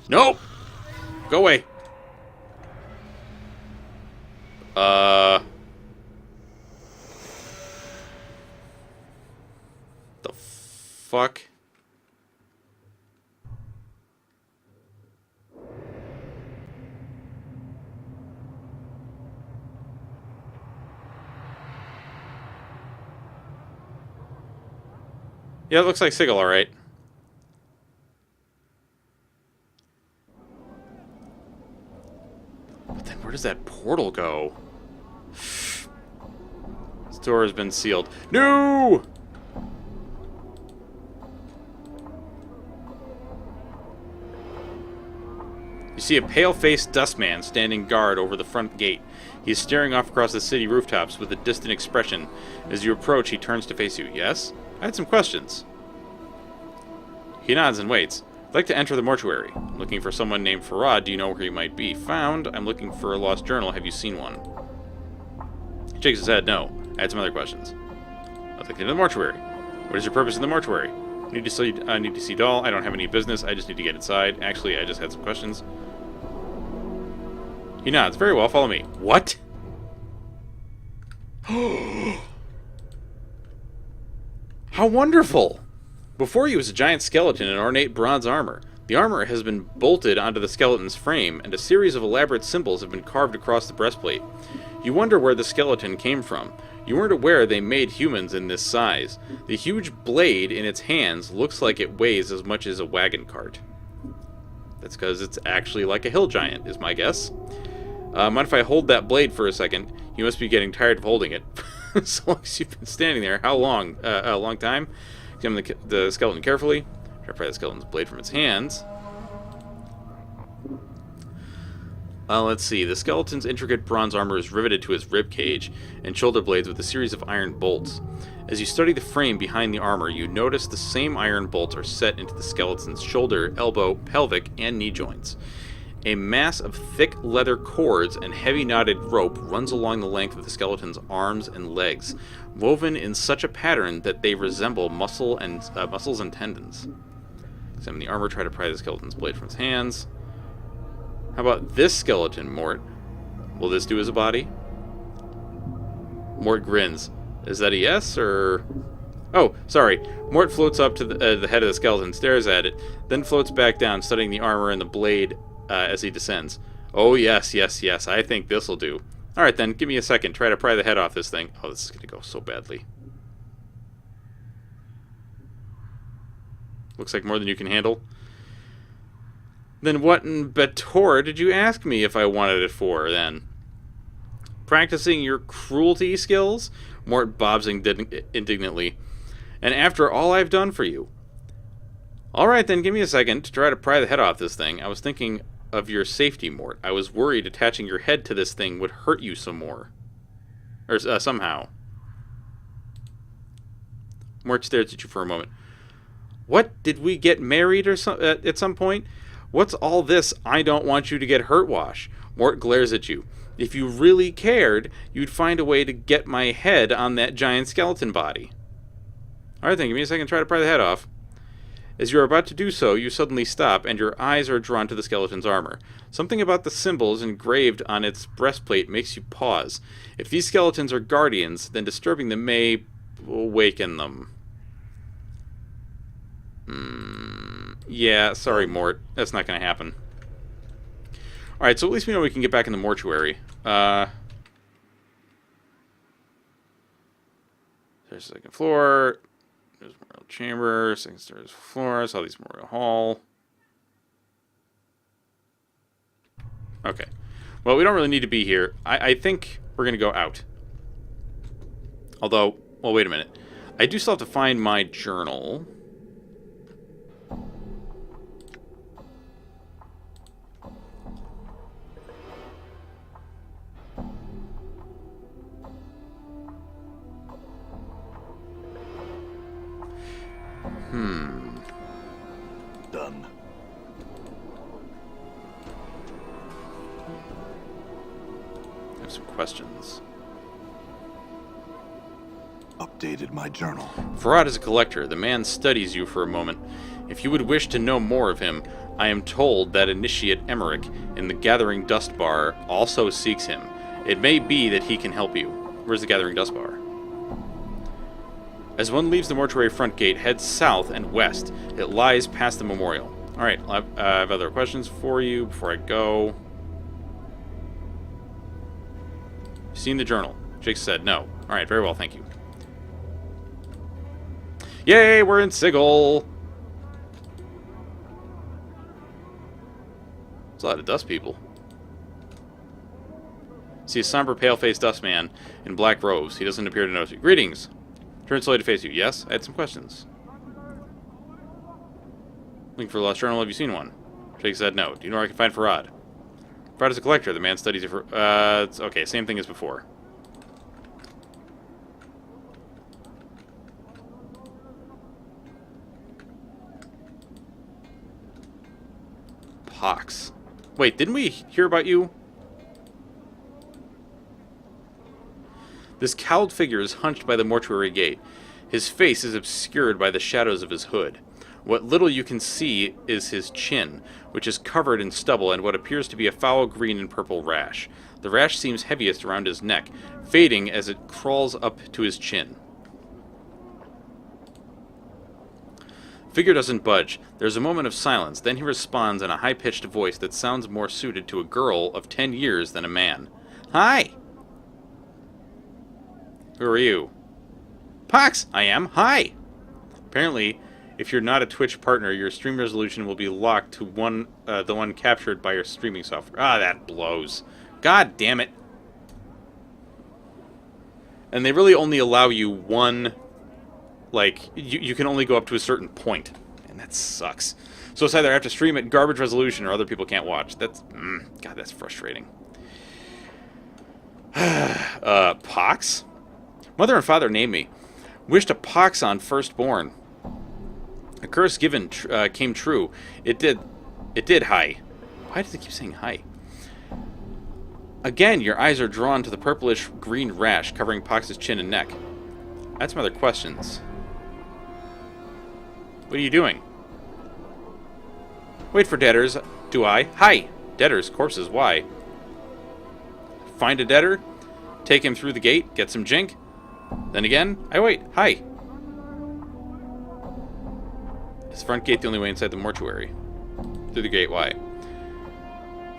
Nope! Go away. The fuck? Yeah, it looks like Sigil, alright. But then where does that portal go? This door has been sealed. No! You see a pale-faced dustman standing guard over the front gate. He is staring off across the city rooftops with a distant expression. As you approach, he turns to face you. Yes? I had some questions. He nods and waits. I'd like to enter the mortuary. I'm looking for someone named Farad. Do you know where he might be? Found. I'm looking for a lost journal. Have you seen one? He shakes his head. No. I had some other questions. I'd like to enter the mortuary. What is your purpose in the mortuary? I need to see Doll. I don't have any business. I just need to get inside. Actually, I just had some questions. He nods. Very well, follow me. What? How wonderful! Before you was a giant skeleton in ornate bronze armor. The armor has been bolted onto the skeleton's frame, and a series of elaborate symbols have been carved across the breastplate. You wonder where the skeleton came from. You weren't aware they made humans in this size. The huge blade in its hands looks like it weighs as much as a wagon cart. That's because it's actually like a hill giant, is my guess. Mind if I hold that blade for a second? You must be getting tired of holding it. So long as you've been standing there. How long? A long time? Examine the skeleton carefully. Try to pry the skeleton's blade from its hands. Let's see. The skeleton's intricate bronze armor is riveted to his rib cage and shoulder blades with a series of iron bolts. As you study the frame behind the armor, you notice the same iron bolts are set into the skeleton's shoulder, elbow, pelvic, and knee joints. A mass of thick leather cords and heavy knotted rope runs along the length of the skeleton's arms and legs, woven in such a pattern that they resemble muscles and tendons. Examine the armor, try to pry the skeleton's blade from its hands. How about this skeleton, Mort? Will this do as a body? Mort grins. Is that a yes, or... Oh, sorry. Mort floats up to the head of the skeleton, stares at it, then floats back down, studying the armor and the blade as he descends. Oh, yes, yes, yes. I think this'll do. Alright then, give me a second. Try to pry the head off this thing. Oh, this is going to go so badly. Looks like more than you can handle. Then what in Betor did you ask me if I wanted it for, then? Practicing your cruelty skills? Mort bobs indignantly. And after all I've done for you. Alright then, give me a second to try to pry the head off this thing. I was thinking of your safety, Mort. I was worried attaching your head to this thing would hurt you some more. Or somehow. Mort stares at you for a moment. What? Did we get married or at some point? What's all this I don't want you to get hurt wash? Mort glares at you. If you really cared, you'd find a way to get my head on that giant skeleton body. Alright then, give me a second to try to pry the head off. As you are about to do so, you suddenly stop, and your eyes are drawn to the skeleton's armor. Something about the symbols engraved on its breastplate makes you pause. If these skeletons are guardians, then disturbing them may awaken them. Yeah, sorry, Mort. That's not going to happen. Alright, so at least we know we can get back in the mortuary. There's the second floor. There's Memorial Chamber. Second stairs floor. Saw these Memorial Hall. Okay. Well, we don't really need to be here. I think we're going to go out. Although, well, wait a minute. I do still have to find my journal. Done. I have some questions. Updated my journal. Farad is a collector. The man studies you for a moment. If you would wish to know more of him, I am told that initiate Emmerich in the Gathering Dust Bar also seeks him. It may be that he can help you. Where's the Gathering Dust Bar? As one leaves the mortuary front gate, head south and west. It lies past the memorial. Alright, I have other questions for you before I go. Seen the journal? Jake said no. Alright, very well, thank you. Yay, we're in Sigil! There's a lot of dust people. See a somber, pale-faced dust man in black robes. He doesn't appear to notice you. Greetings! Turn slowly to face you. Yes? I had some questions. Looking for a lost journal. Have you seen one? Jake said no. Do you know where I can find Farad? Farad is a collector. The man studies it for... it's okay, same thing as before. Pox. Wait, didn't we hear about you? This cowled figure is hunched by the mortuary gate. His face is obscured by the shadows of his hood. What little you can see is his chin, which is covered in stubble and what appears to be a foul green and purple rash. The rash seems heaviest around his neck, fading as it crawls up to his chin. Figure doesn't budge. There's a moment of silence, then he responds in a high-pitched voice that sounds more suited to a girl of 10 years than a man. Hi! Who are you? Pox! I am. Hi! Apparently, if you're not a Twitch partner, your stream resolution will be locked to the one captured by your streaming software. Ah, that blows. God damn it. And they really only allow you one, like, you can only go up to a certain point. And that sucks. So it's either I have to stream at garbage resolution or other people can't watch. That's, God, that's frustrating. Pox? Mother and father named me. Wished a pox on firstborn. A curse given came true. It did. Hi. Why does it keep saying hi? Again, your eyes are drawn to the purplish green rash covering Pox's chin and neck. I had some other questions. What are you doing? Wait for debtors. Do I? Hi. Debtors, corpses, why? Find a debtor, take him through the gate, get some jink. Then again, I wait. Hi. Is the front gate the only way inside the mortuary? Through the gate, why?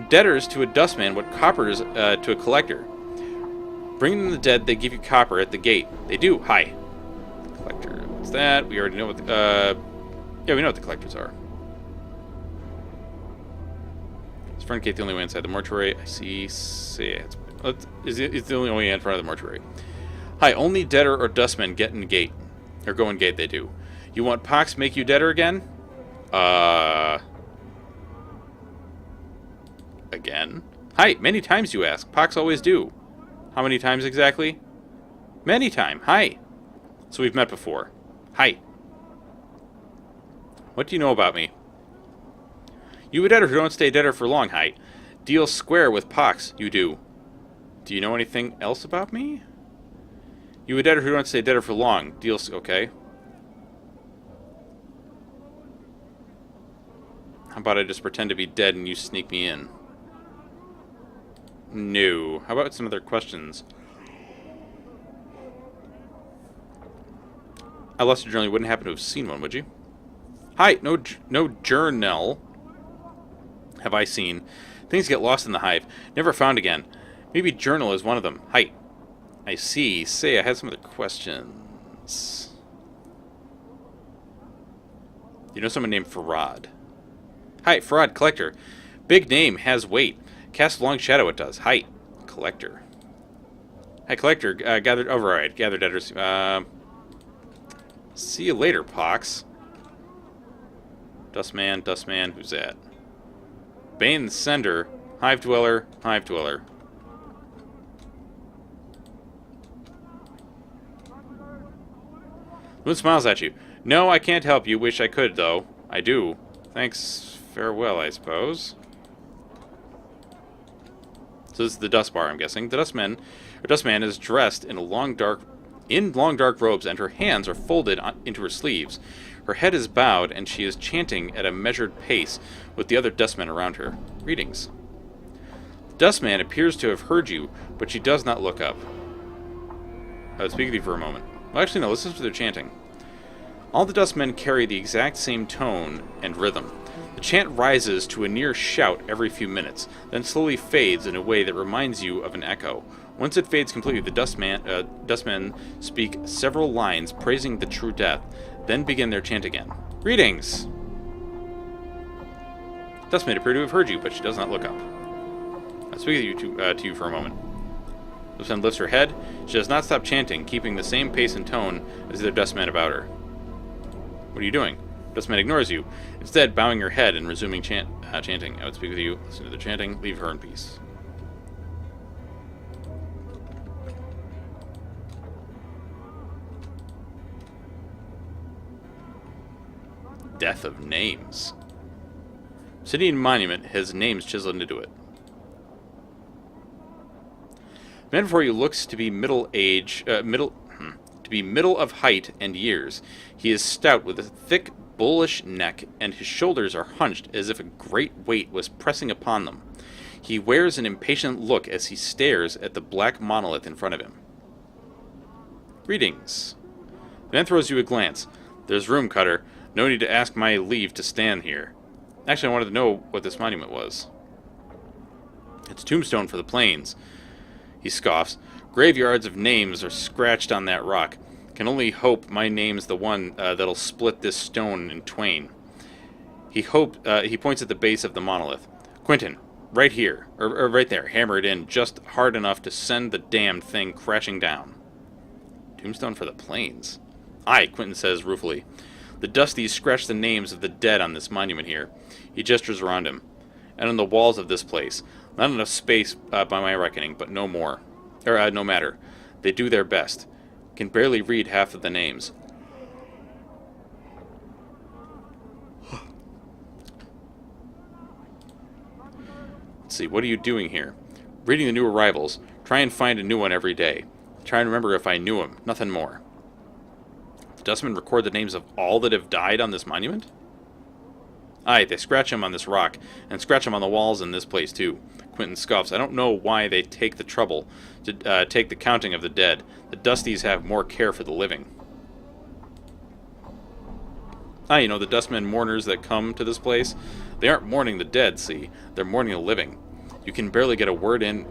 Debtors to a dustman what coppers to a collector. Bring them the dead, they give you copper at the gate. They do. Hi. Collector. What's that? We already know what the... yeah, we know what the collectors are. Is the front gate the only way inside the mortuary? I see. It's the only way in front of the mortuary. Hi, only debtor or dustman get in gate. Or go in gate, they do. You want Pox make you debtor again? Again? Hi, many times you ask. Pox always do. How many times exactly? Many time. Hi. So we've met before. Hi. What do you know about me? You a debtor who don't stay debtor for long, hi. Deal square with Pox, you do. Do you know anything else about me? You a debtor who don't stay debtor for long. Deals okay. How about I just pretend to be dead and you sneak me in? No. How about some other questions? I lost a journal. You wouldn't happen to have seen one, would you? Hi. No journal have I seen. Things get lost in the hive. Never found again. Maybe journal is one of them. Hi. I see. Say, I had some other questions. You know someone named Farad? Hi, Farad, collector. Big name, has weight. Cast long shadow, it does. Hi, collector. Hi, collector. Gathered override. Gathered debtors. See you later, Pox. Dustman. Who's that? Bane the Sender. Hive Dweller. Moon smiles at you. No, I can't help you. Wish I could, though. I do. Thanks. Farewell, I suppose. So this is the dust bar, I'm guessing. The dustman is dressed in long dark robes, and her hands are folded into her sleeves. Her head is bowed, and she is chanting at a measured pace with the other dustmen around her. Greetings. The dustman appears to have heard you, but she does not look up. I'll speak with you for a moment. Well, actually, no, listen to their chanting. All the dustmen carry the exact same tone and rhythm. The chant rises to a near shout every few minutes, then slowly fades in a way that reminds you of an echo. Once it fades completely, the dustmen speak several lines praising the true death, then begin their chant again. Greetings! Dustmen appear to have heard you, but she does not look up. I'll speak to you for a moment. Dustman lifts her head. She does not stop chanting, keeping the same pace and tone as the other dustmen about her. What are you doing? Dustman ignores you, instead bowing her head and resuming chanting. I would speak with you, listen to the chanting, leave her in peace. Death of names. Obsidian monument has names chiseled into it. The man before you looks to be middle of height and years. He is stout with a thick, bullish neck, and his shoulders are hunched as if a great weight was pressing upon them. He wears an impatient look as he stares at the black monolith in front of him. Greetings. The man throws you a glance. There's room, Cutter. No need to ask my leave to stand here. Actually, I wanted to know what this monument was. It's a tombstone for the plains. He scoffs. Graveyards of names are scratched on that rock. Can only hope my name's the one that'll split this stone in twain. He points at the base of the monolith. Quentin, right here, or right there, hammer it in just hard enough to send the damned thing crashing down. Tombstone for the plains. Aye, Quentin says ruefully. The Dusties scratch the names of the dead on this monument here. He gestures around him. And on the walls of this place. Not enough space by my reckoning, but no more. No matter. They do their best. Can barely read half of the names. Let's see, what are you doing here? Reading the new arrivals. Try and find a new one every day. Try and remember if I knew him. Nothing more. Dustmen record the names of all that have died on this monument? Aye, they scratch them on this rock, and scratch them on the walls in this place too. Quentin scoffs. I don't know why they take the trouble to take the counting of the dead. The Dusties have more care for the living. Ah, you know, the dustmen mourners that come to this place? They aren't mourning the dead, see? They're mourning the living. You can barely get a word in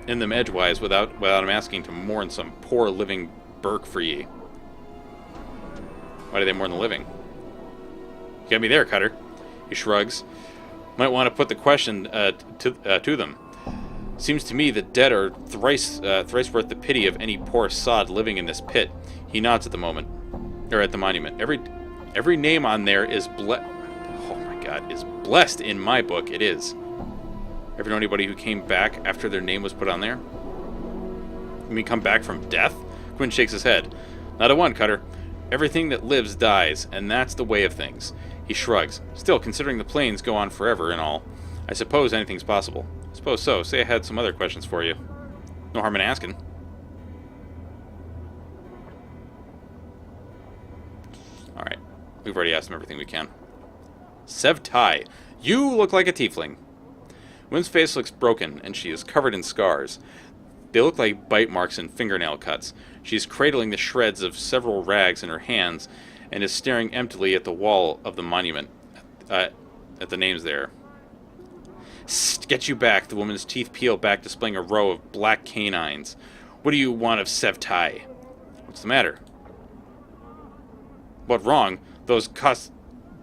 them edgewise without him asking to mourn some poor living Burke for ye. Why do they mourn the living? You got me there, Cutter. He shrugs. Might want to put the question to them. Seems to me the dead are thrice worth the pity of any poor sod living in this pit. He nods at the monument. Every name on there is is blessed in my book. It is. Ever know anybody who came back after their name was put on there? You mean come back from death? Quinn shakes his head. Not a one, Cutter. Everything that lives dies, and that's the way of things. He shrugs. Still, considering the plains go on forever and all, I suppose anything's possible. Suppose so. Say I had some other questions for you. No harm in asking. Alright. We've already asked him everything we can. Sev Tai, you look like a tiefling. Wynn's face looks broken, and she is covered in scars. They look like bite marks and fingernail cuts. She is cradling the shreds of several rags in her hands and is staring emptily at the wall of the monument, at the names there. Get you back. The woman's teeth peel back, displaying a row of black canines. What do you want of Sev Tai? What's the matter? What wrong? Those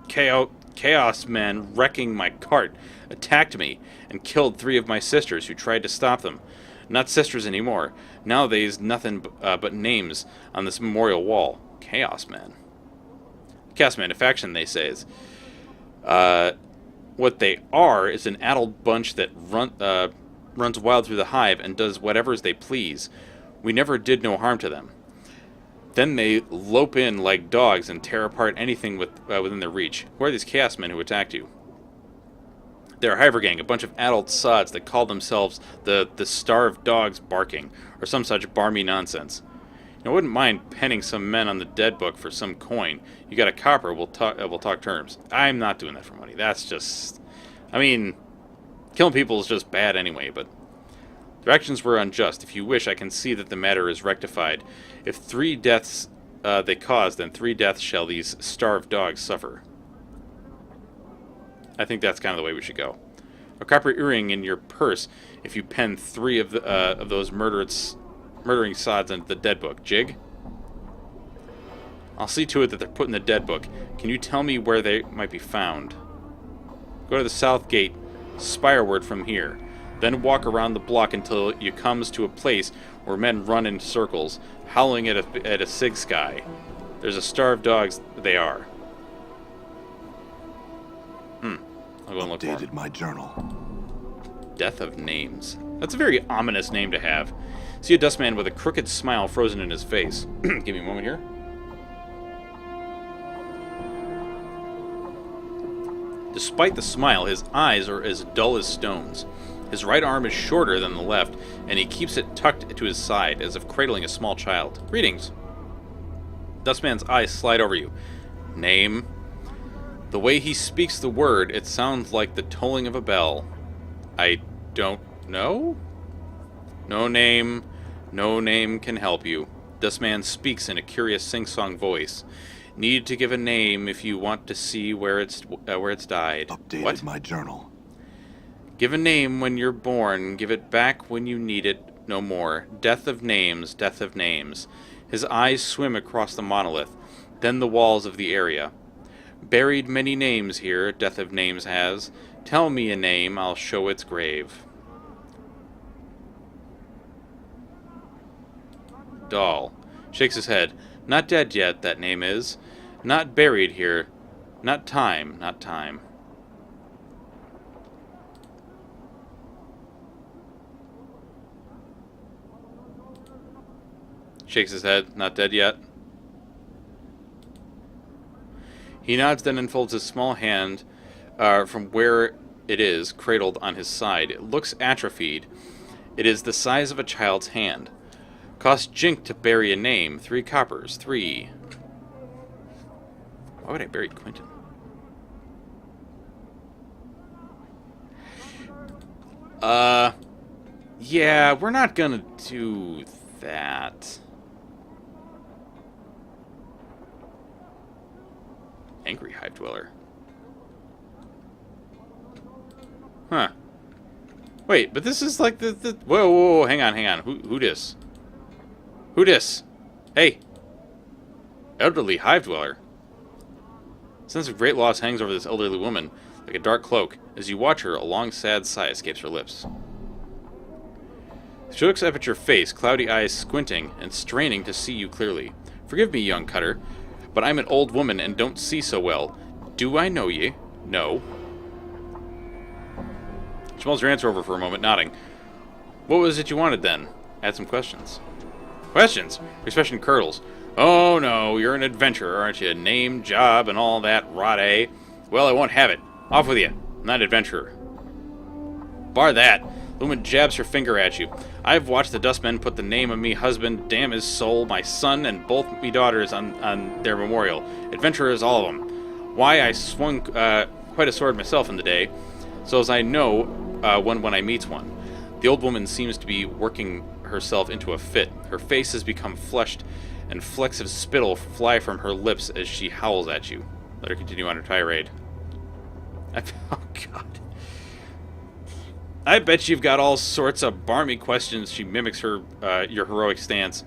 chaos men wrecking my cart attacked me and killed 3 of my sisters who tried to stop them. Not sisters anymore. Now they's nothing but names on this memorial wall. Chaos Men. Chaos Men, a faction, they say. What they are is an addled bunch that runs wild through the hive and does whatever they please. We never did no harm to them. Then they lope in like dogs and tear apart anything within their reach. Who are these Chaos Men who attacked you? They're a Hiver gang, a bunch of adult sods that call themselves the starved dogs barking, or some such barmy nonsense. You know, I wouldn't mind penning some men on the dead book for some coin. You got a copper, we'll talk terms. I'm not doing that for money. That's just... I mean, killing people is just bad anyway, but... Their actions were unjust. If you wish, I can see that the matter is rectified. If 3 deaths they caused, then 3 deaths shall these starved dogs suffer. I think that's kind of the way we should go. a copper earring in your purse if you pen 3 of those murdering sods into the dead book. Jig? I'll see to it that they're put in the dead book. Can you tell me where they might be found? Go to the south gate, spireward from here. Then walk around the block until you comes to a place where men run in circles, howling at a sig sky. There's a starved dogs they are. I'll go and look for Updated him. my journal. Death of Names. That's a very ominous name to have. See a dustman with a crooked smile frozen in his face. Give me a moment here. Despite the smile, his eyes are as dull as stones. His right arm is shorter than the left, and he keeps it tucked to his side, as if cradling a small child. Greetings. Dustman's eyes slide over you. Name? The way he speaks the word, it sounds like the tolling of a bell. I don't know? No name can help you. Dustman speaks in a curious sing-song voice. Need to give a name if you want to see where it's died. Updated What? my journal. Give a name when you're born, give it back when you need it no more. Death of names, death of names. His eyes swim across the monolith, then the walls of the area. Buried many names here, Death of Names has. Tell me a name, I'll show its grave. Doll. Shakes his head. Not dead yet, that name is. Not buried here. Not time, not time. Shakes his head. Not dead yet. He nods, then unfolds his small hand from where it is, cradled on his side. It looks atrophied. It is the size of a child's hand. Cost Jink to bury a name. 3 coppers. 3. Why would I bury Quentin? Yeah, we're not gonna do that. Angry Hive Dweller. Huh. Wait, but this is like the whoa, hang on. Who dis? Who dis? Hey. Elderly Hive Dweller. A sense of great loss hangs over this elderly woman, like a dark cloak. As you watch her, a long, sad sigh escapes her lips. She looks up at your face, cloudy eyes squinting and straining to see you clearly. Forgive me, young cutter, but I'm an old woman and don't see so well. Do I know ye? No. She mulls her answer over for a moment, nodding. What was it you wanted, then? I had some questions. Questions? Your expression curdles. Oh, no, you're an adventurer, aren't you? Name, job, and all that rot, eh? Well, I won't have it. Off with you. I'm not an adventurer. Bar that. The woman jabs her finger at you. I've watched the dustmen put the name of me husband, damn his soul, my son, and both me daughters on their memorial. Adventurers, all of them. Why, I swung quite a sword myself in the day, so as I know when I meets one. The old woman seems to be working herself into a fit. Her face has become flushed, and flecks of spittle fly from her lips as she howls at you. Let her continue on her tirade. Oh, God. I bet you've got all sorts of barmy questions. She mimics her your heroic stance.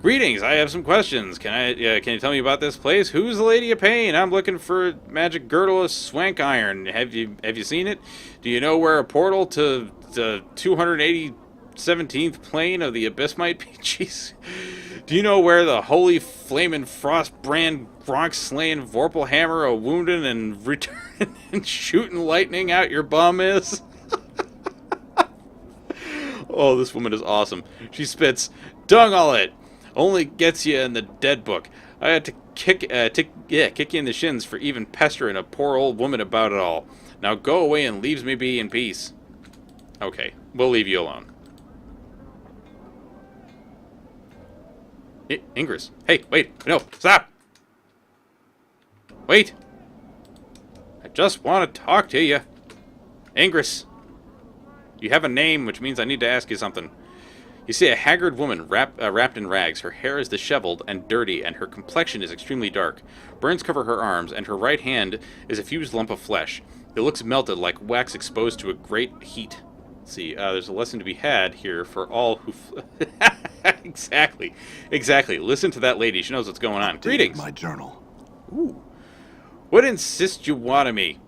Greetings, I have some questions. Can you tell me about this place? Who's the Lady of Pain? I'm looking for a magic girdle of swank iron. Have you seen it? Do you know where a portal to the 217th plane of the abyss might be? Jeez. Do you know where the holy flamin' frost brand Gronk slaying Vorpal hammer a woundin' and returning and shooting lightning out your bum is? Oh, this woman is awesome. She spits, dung all it. Only gets you in the dead book. I had to kick you in the shins for even pestering a poor old woman about it all. Now go away and leaves me be in peace. Okay, we'll leave you alone. Ingress. Hey, wait, no, stop! Wait! I just want to talk to you. Ingress. You have a name, which means I need to ask you something. You see a haggard woman wrapped in rags. Her hair is disheveled and dirty, and her complexion is extremely dark. Burns cover her arms, and her right hand is a fused lump of flesh. It looks melted like wax exposed to a great heat. Let's see, there's a lesson to be had here for all who... Exactly. Listen to that lady. She knows what's going on. Greetings. My journal. Ooh. What insist you want of me?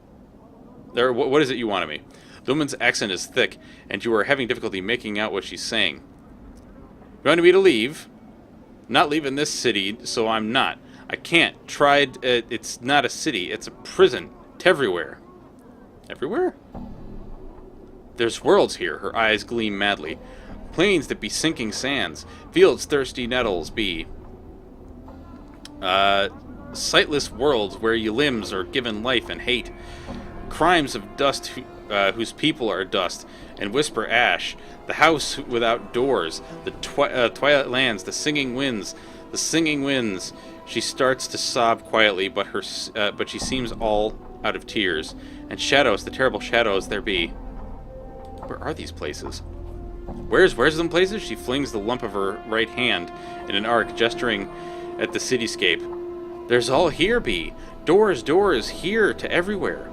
What is it you want of me? The woman's accent is thick, and you are having difficulty making out what she's saying. You wanted me to leave? Not leaving this city, so I'm not. I can't. Tried. It's not a city. It's a prison. It's everywhere. Everywhere? There's worlds here. Her eyes gleam madly. Plains that be sinking sands. Fields thirsty nettles be. Sightless worlds where your limbs are given life and hate. Crimes of dust whose people are dust and whisper ash. The house without doors. The twilight lands. The singing winds. The singing winds. She starts to sob quietly, but she seems all out of tears. And shadows, the terrible shadows there be. Where are these places? Where's them places? She flings the lump of her right hand in an arc, gesturing at the cityscape. There's all here be. Doors, here to everywhere.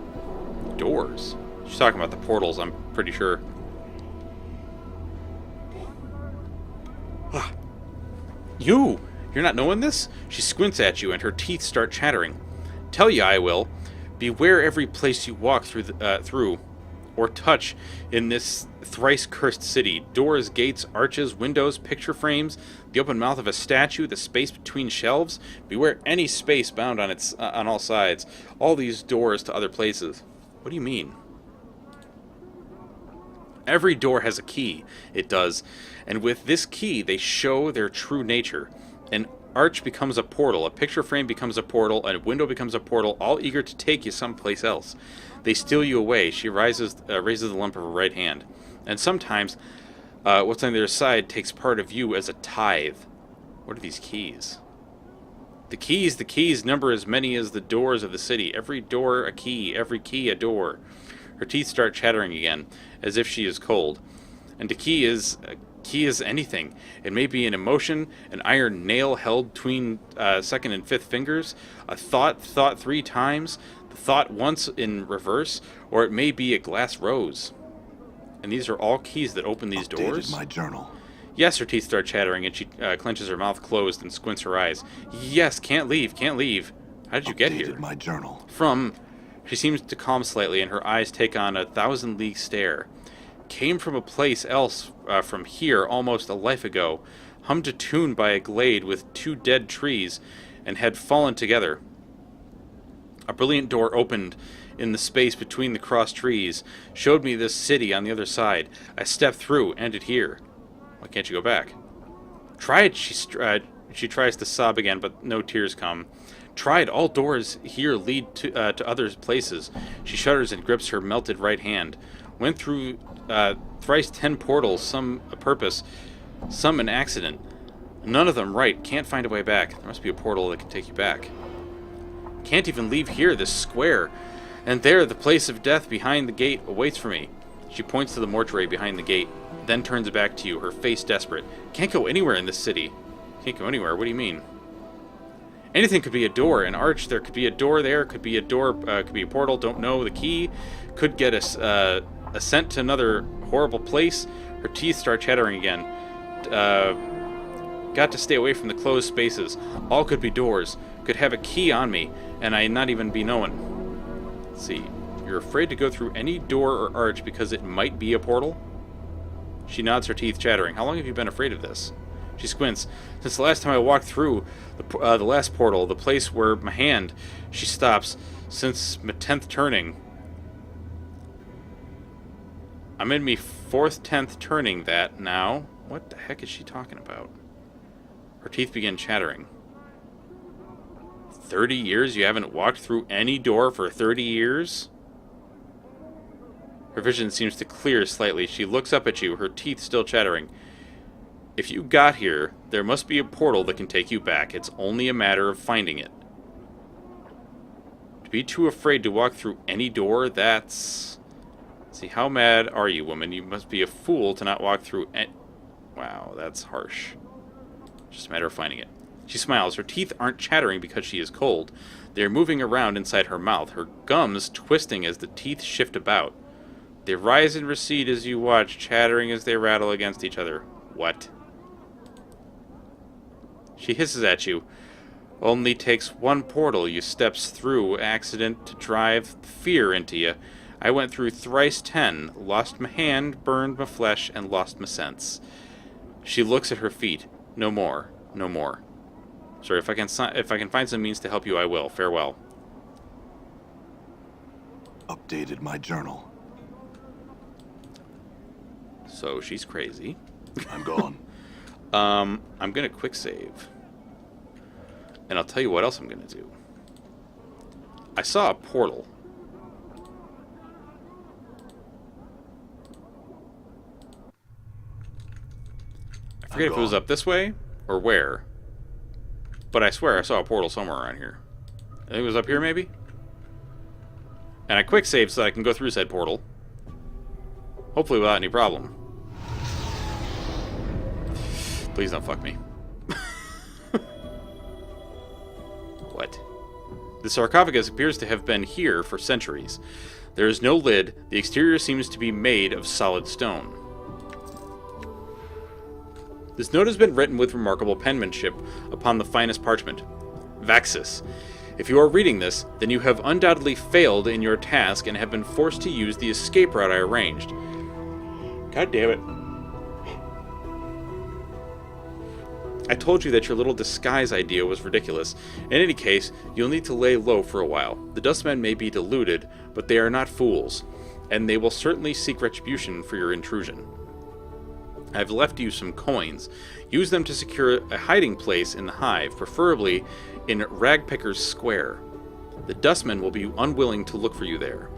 Doors? She's talking about the portals, I'm pretty sure. You're not knowing this? She squints at you and her teeth start chattering. Tell you I will. Beware every place you walk through or touch in this thrice cursed city. Doors, gates, arches, windows, picture frames, the open mouth of a statue, the space between shelves. Beware any space bound on all sides. All these doors to other places. What do you mean? Every door has a key, it does, and with this key they show their true nature. An arch becomes a portal, a picture frame becomes a portal, and a window becomes a portal, all eager to take you someplace else. They steal you away. She raises the lump of her right hand. And sometimes, what's on the other side takes part of you as a tithe. What are these keys? The keys number as many as the doors of the city. Every door a key, every key a door. Her teeth start chattering again, as if she is cold. And a key is anything. It may be an emotion, an iron nail held between second and fifth fingers, a thought 3 times, the thought once in reverse, or it may be a glass rose. And these are all keys that open these doors? My journal. Yes, her teeth start chattering, and she clenches her mouth closed and squints her eyes. Yes, can't leave. How did you get here? My journal. She seems to calm slightly, and her eyes take on a 1,000-league stare. Came from a place else from here almost a life ago, hummed a tune by a glade with 2 dead trees, and had fallen together. A brilliant door opened in the space between the crossed trees, showed me this city on the other side. I stepped through, ended here. Why can't you go back? Tried, she tries to sob again, but no tears come. Tried, all doors here lead to other places. She shudders and grips her melted right hand. Went through thrice 10 portals, some a purpose, some an accident. None of them right. Can't find a way back. There must be a portal that can take you back. Can't even leave here, this square. And there, the place of death behind the gate awaits for me. She points to the mortuary behind the gate, then turns back to you, her face desperate. Can't go anywhere in this city. Can't go anywhere? What do you mean? Anything could be a door, an arch. There could be a door there. Could be a door. Could be a portal. Don't know. The key could get us sent to another horrible place. Her teeth start chattering again. Got to stay away from the closed spaces. All could be doors. Could have a key on me, and I not even be knowing. Let's see. You're afraid to go through any door or arch because it might be a portal? She nods, her teeth chattering. How long have you been afraid of this? She squints. Since the last time I walked through the last portal, the place where my hand... She stops. Since my 10th turning. I'm in me 4th, 10th turning that now. What the heck is she talking about? Her teeth begin chattering. 30 years? You haven't walked through any door for 30 years? Her vision seems to clear slightly. She looks up at you, her teeth still chattering. If you got here, there must be a portal that can take you back. It's only a matter of finding it. To be too afraid to walk through any door, that's... See, how mad are you, woman? You must be a fool to not walk through Wow, that's harsh. Just a matter of finding it. She smiles. Her teeth aren't chattering because she is cold. They are moving around inside her mouth, her gums twisting as the teeth shift about. They rise and recede as you watch, chattering as they rattle against each other. What? She hisses at you. Only takes one portal you steps through accident to drive fear into you. I went through thrice 10, lost my hand, burned my flesh, and lost my sense. She looks at her feet. No more. No more. Sorry, if I can find some means to help you, I will. Farewell. Updated my journal. So she's crazy. I'm gone. I'm gonna quick save. And I'll tell you what else I'm gonna do. I saw a portal. I forget if it was up this way or where. But I swear I saw a portal somewhere around here. I think it was up here, maybe? And I quick saved so that I can go through said portal. Hopefully without any problem. Please don't fuck me. What? The sarcophagus appears to have been here for centuries. There is no lid. The exterior seems to be made of solid stone. This note has been written with remarkable penmanship upon the finest parchment. Vaxis. If you are reading this, then you have undoubtedly failed in your task and have been forced to use the escape route I arranged. God damn it. I told you that your little disguise idea was ridiculous. In any case, you'll need to lay low for a while. The Dustmen may be deluded, but they are not fools, and they will certainly seek retribution for your intrusion. I've left you some coins. Use them to secure a hiding place in the hive, preferably in Ragpicker's Square. The Dustmen will be unwilling to look for you there.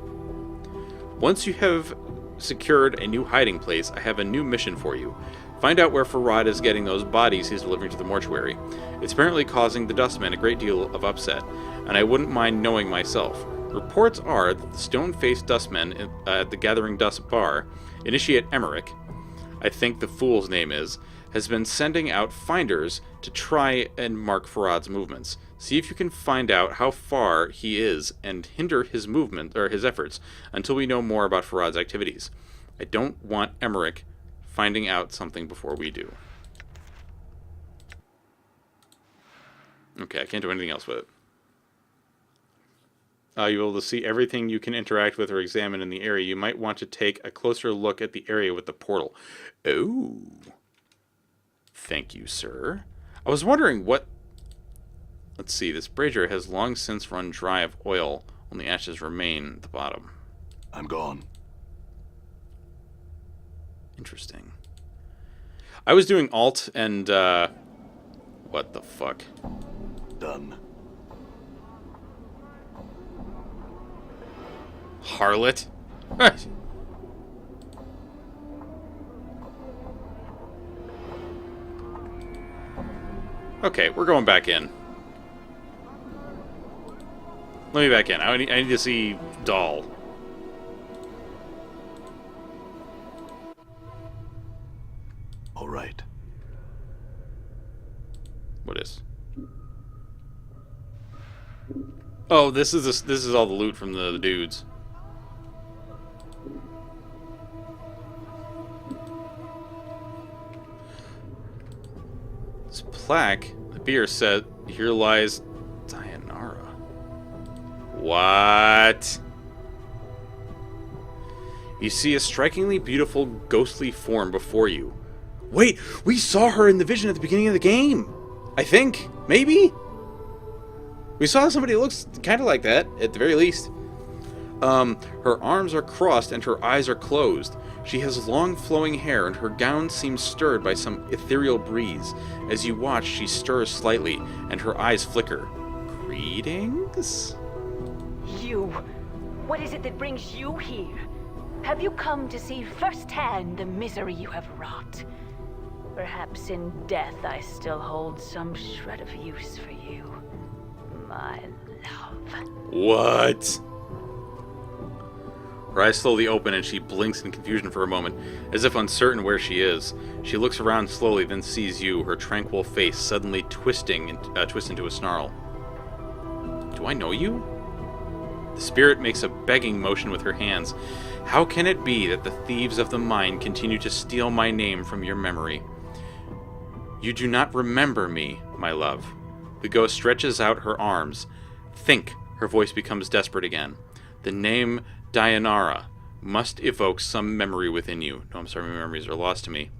Once you have secured a new hiding place, I have a new mission for you. Find out where Farad is getting those bodies he's delivering to the mortuary. It's apparently causing the Dustmen a great deal of upset, and I wouldn't mind knowing myself. Reports are that the stone-faced Dustmen at the Gathering Dust Bar, Initiate Emmerich, I think the fool's name is, has been sending out finders to try and mark Farad's movements. See if you can find out how far he is and hinder his movement or his efforts until we know more about Farad's activities. I don't want Emmerich finding out something before we do. Okay, I can't do anything else with it. You'll be able to see everything you can interact with or examine in the area. You might want to take a closer look at the area with the portal. Oh. Thank you, sir. I was wondering what... Let's see, this brazier has long since run dry of oil. Only ashes remain at the bottom. I'm gone. Interesting. I was doing Alt and, what the fuck? Done. Harlot? Okay, we're going back in. Let me back in. I need to see Doll. All right. What is? Oh, this is all the loot from the dudes. This plaque, the beer said, here lies Dayanara. What? You see a strikingly beautiful ghostly form before you. Wait, we saw her in the vision at the beginning of the game. I think. Maybe? We saw somebody who looks kind of like that, at the very least. Her arms are crossed and her eyes are closed. She has long flowing hair and her gown seems stirred by some ethereal breeze. As you watch, she stirs slightly and her eyes flicker. Greetings? You. What is it that brings you here? Have you come to see firsthand the misery you have wrought? Perhaps in death I still hold some shred of use for you, my love. What? Her eyes slowly open and she blinks in confusion for a moment, as if uncertain where she is. She looks around slowly, then sees you, her tranquil face suddenly twist into a snarl. Do I know you? The spirit makes a begging motion with her hands. How can it be that the thieves of the mind continue to steal my name from your memory? You do not remember me, my love. The ghost stretches out her arms. Think. Her voice becomes desperate again. The name Dayanara must evoke some memory within you. No, I'm sorry, my memories are lost to me.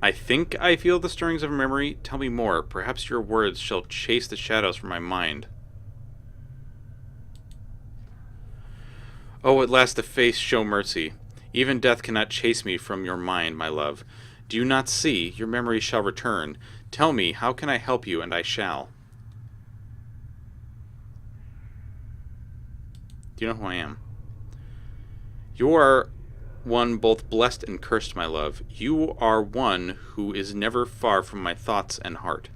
I think I feel the stirrings of memory. Tell me more. Perhaps your words shall chase the shadows from my mind. Oh, at last the face show mercy. Even death cannot chase me from your mind, my love. Do you not see? Your memory shall return. Tell me, how can I help you, and I shall. Do you know who I am? You are one both blessed and cursed, my love. You are one who is never far from my thoughts and heart.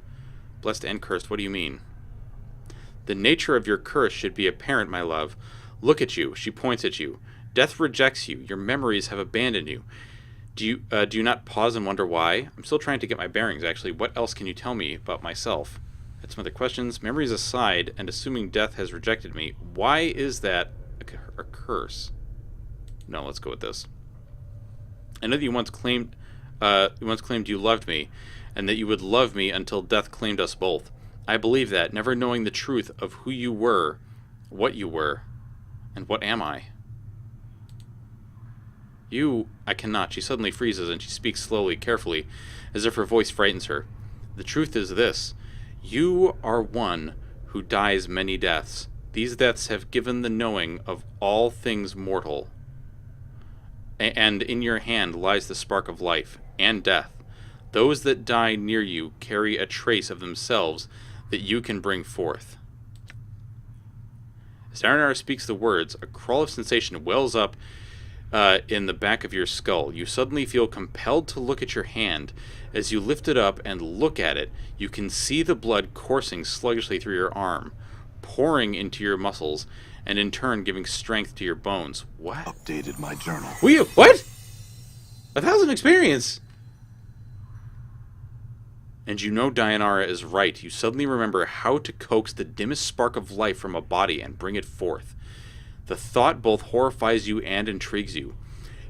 Blessed and cursed, what do you mean? The nature of your curse should be apparent, my love. Look at you. She points at you. Death rejects you. Your memories have abandoned you. Do you not pause and wonder why? I'm still trying to get my bearings, actually. What else can you tell me about myself? Had some other questions. Memories aside, and assuming death has rejected me, why is that a curse? No, let's go with this. I know that you once claimed you loved me, and that you would love me until death claimed us both. I believe that, never knowing the truth of who you were, what you were, and what am I? I cannot. She suddenly freezes, and she speaks slowly, carefully, as if her voice frightens her. The truth is this. You are one who dies many deaths. These deaths have given the knowing of all things mortal. And in your hand lies the spark of life and death. Those that die near you carry a trace of themselves that you can bring forth. As Dayanara speaks the words, a crawl of sensation wells up in the back of your skull. You suddenly feel compelled to look at your hand. As you lift it up and look at it, you can see the blood coursing sluggishly through your arm, pouring into your muscles, and in turn giving strength to your bones. What? Updated my journal. What? 1,000 experience! And you know Dayanara is right. You suddenly remember how to coax the dimmest spark of life from a body and bring it forth. The thought both horrifies you and intrigues you.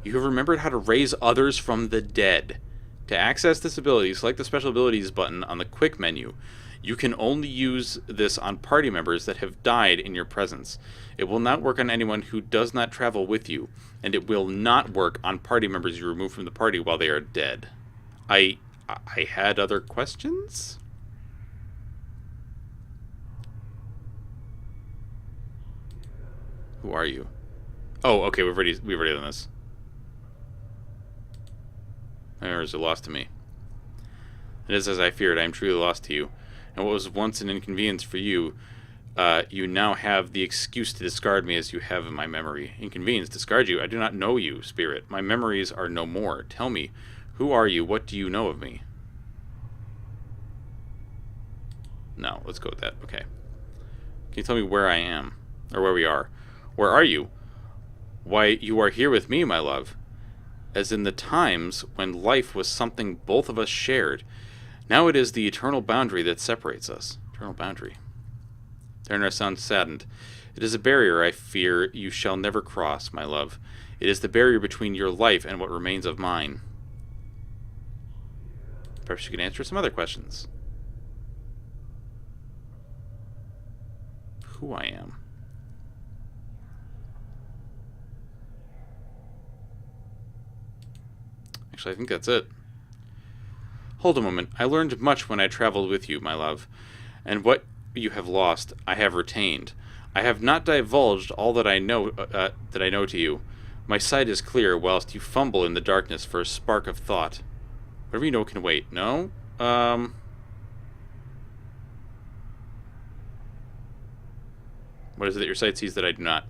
You have remembered how to raise others from the dead. To access this ability, select the Special Abilities button on the Quick menu. You can only use this on party members that have died in your presence. It will not work on anyone who does not travel with you, and it will not work on party members you remove from the party while they are dead. I had other questions? Who are you? Oh, okay, we've already done this. My memories are lost to me. It is as I feared. I am truly lost to you. And what was once an inconvenience for you, you now have the excuse to discard me as you have in my memory. Inconvenience? Discard you? I do not know you, spirit. My memories are no more. Tell me, who are you? What do you know of me? No, let's go with that. Okay. Can you tell me where I am? Or where we are? Where are you? Why, you are here with me, my love. As in the times when life was something both of us shared. Now it is the eternal boundary that separates us. Eternal boundary. Dayanara sounds saddened. It is a barrier I fear you shall never cross, my love. It is the barrier between your life and what remains of mine. Perhaps you can answer some other questions. Who I am. Actually, I think that's it. Hold a moment. I learned much when I traveled with you, my love, and what you have lost, I have retained. I have not divulged all that I know to you. My sight is clear, whilst you fumble in the darkness for a spark of thought. Whatever you know can wait. No? What is it that your sight sees that I do not?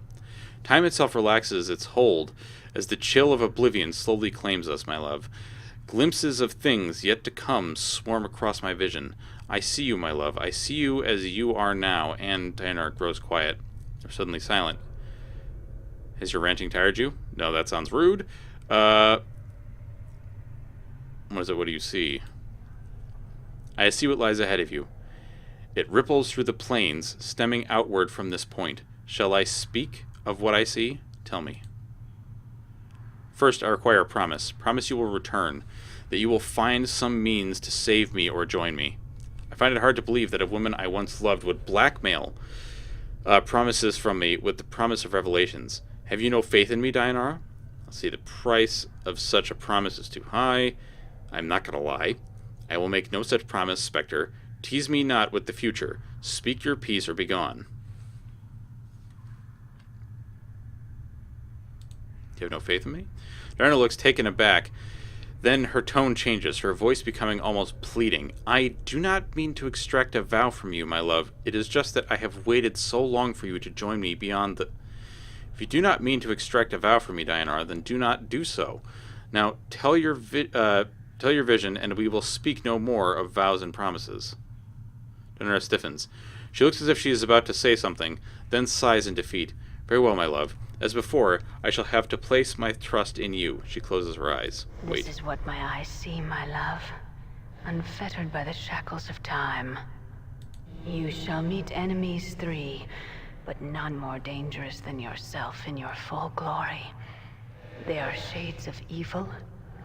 Time itself relaxes its hold as the chill of oblivion slowly claims us, my love. Glimpses of things yet to come swarm across my vision. I see you, my love. I see you as you are now, and Dayanara grows quiet, or suddenly silent. Has your ranting tired you? No, that sounds rude. What is it? What do you see? I see what lies ahead of you. It ripples through the plains, stemming outward from this point. Shall I speak of what I see? Tell me. First, I require a promise. Promise you will return, that you will find some means to save me or join me. I find it hard to believe that a woman I once loved would blackmail promises from me with the promise of revelations. Have you no faith in me, Dianara? I'll see the price of such a promise is too high. I'm not going to lie. I will make no such promise, Spectre. Tease me not with the future. Speak your piece or be gone. Do you have no faith in me? Diana looks taken aback. Then her tone changes, her voice becoming almost pleading. I do not mean to extract a vow from you, my love. It is just that I have waited so long for you to join me beyond the... If you do not mean to extract a vow from me, Dianara, then do not do so. Now, tell your vision, and we will speak no more of vows and promises. Dianara stiffens. She looks as if she is about to say something, then sighs in defeat. Very well, my love. As before, I shall have to place my trust in you. She closes her eyes. Wait. This is what my eyes see, my love. Unfettered by the shackles of time. You shall meet enemies 3, but none more dangerous than yourself in your full glory. They are shades of evil,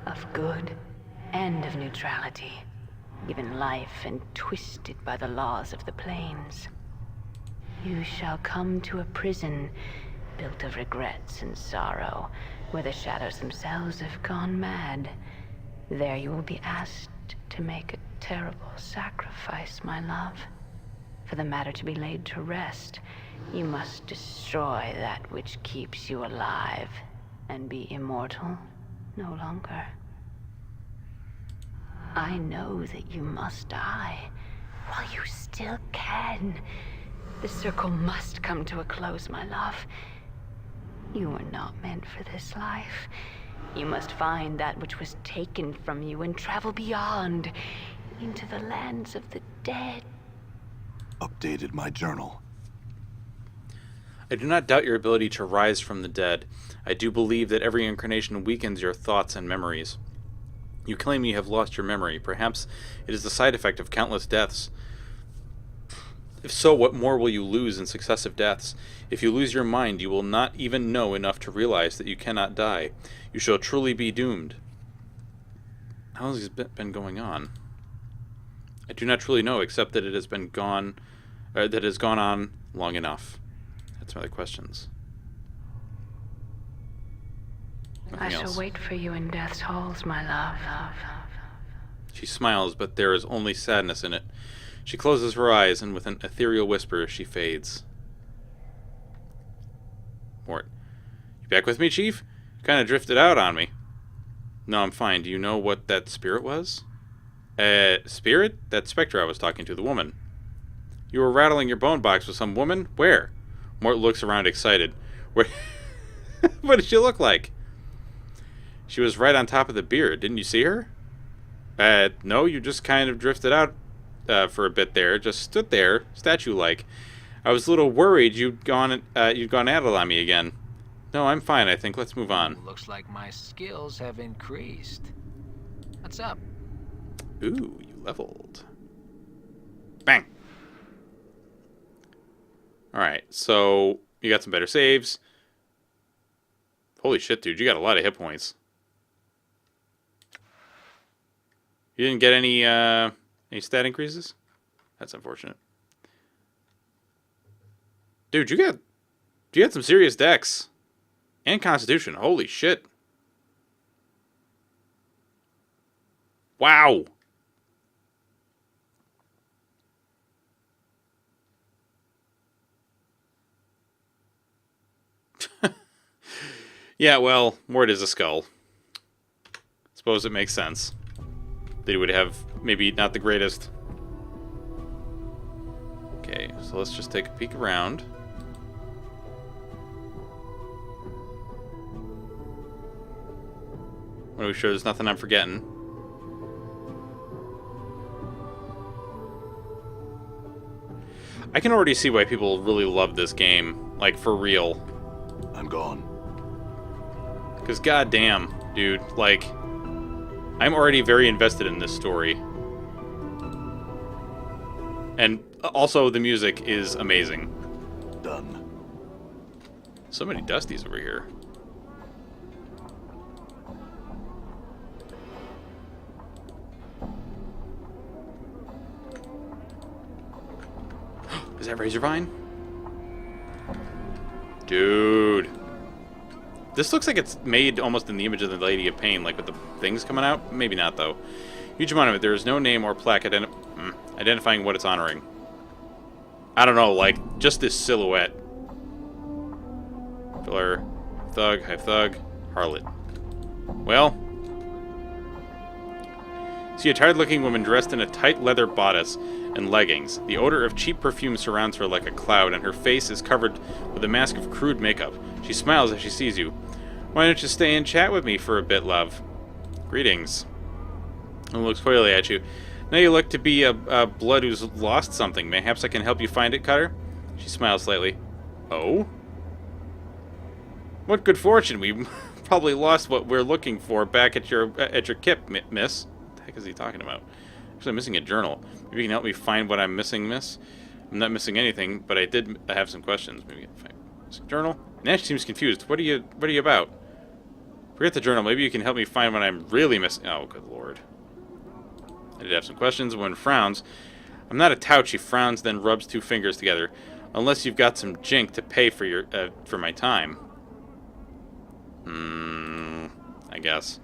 of good, and of neutrality, given life and twisted by the laws of the plains. You shall come to a prison built of regrets and sorrow, where the shadows themselves have gone mad. There you will be asked to make a terrible sacrifice, my love. For the matter to be laid to rest, you must destroy that which keeps you alive, and be immortal no longer. I know that you must die, while you still can. The circle must come to a close, my love. You were not meant for this life. You must find that which was taken from you and travel beyond, into the lands of the dead. Updated my journal. I do not doubt your ability to rise from the dead. I do believe that every incarnation weakens your thoughts and memories. You claim you have lost your memory. Perhaps it is the side effect of countless deaths. If so, what more will you lose in successive deaths? If you lose your mind, you will not even know enough to realize that you cannot die. You shall truly be doomed. How long has this been going on? I do not truly know, except that it has been gone, that it has gone on long enough. That's some other questions. I shall wait for you in death's halls, my love. She smiles, but there is only sadness in it. She closes her eyes, and with an ethereal whisper, she fades. Mort. You back with me, Chief? You kind of drifted out on me. No, I'm fine. Do you know what that spirit was? Spirit? That specter I was talking to, the woman. You were rattling your bone box with some woman? Where? Mort looks around excited. Where? What did she look like? She was right on top of the beard. Didn't you see her? No, you just kind of drifted out for a bit there. Just stood there, statue-like. I was a little worried you'd gone at it on me again. No, I'm fine, I think. Let's move on. Looks like my skills have increased. What's up? Ooh, you leveled. Bang! Alright, so you got some better saves. Holy shit, dude, you got a lot of hit points. You didn't get any stat increases? That's unfortunate. Dude, you got some serious dex. And constitution. Holy shit. Wow. Yeah, well, Mort is a skull. Suppose it makes sense that he would have maybe not the greatest. Okay, so let's just take a peek around. Want to be sure there's nothing I'm forgetting. I can already see why people really love this game. Like, for real. I'm gone. Because goddamn, dude, like, I'm already very invested in this story. And also, the music is amazing. Done. So many Dusties over here. Is that Razorvine? Dude. This looks like it's made almost in the image of the Lady of Pain, like with the things coming out. Maybe not, though. Huge monument. There is no name or plaque identifying what it's honoring. I don't know, like, just this silhouette. Filler, thug, high thug, harlot. Well, see a tired-looking woman dressed in a tight leather bodice and leggings. The odor of cheap perfume surrounds her like a cloud, and her face is covered with a mask of crude makeup. She smiles as she sees you. Why don't you stay and chat with me for a bit, love? Greetings. And looks coyly at you. Now you look to be a blood who's lost something. Perhaps I can help you find it, Cutter? She smiles slightly. Oh? What good fortune. We probably lost what we're looking for back at your kip, miss. What the heck is he talking about? Actually, I'm missing a journal. Maybe you can help me find what I'm missing, miss? I'm not missing anything, but I did have some questions. Maybe I can find a journal? Nash seems confused. What are you about? Forget the journal. Maybe you can help me find what I'm really missing. Oh, good lord. I did have some questions. One frowns. I'm not a tout. She frowns, then rubs two fingers together. Unless you've got some jink to pay for your for my time. I guess.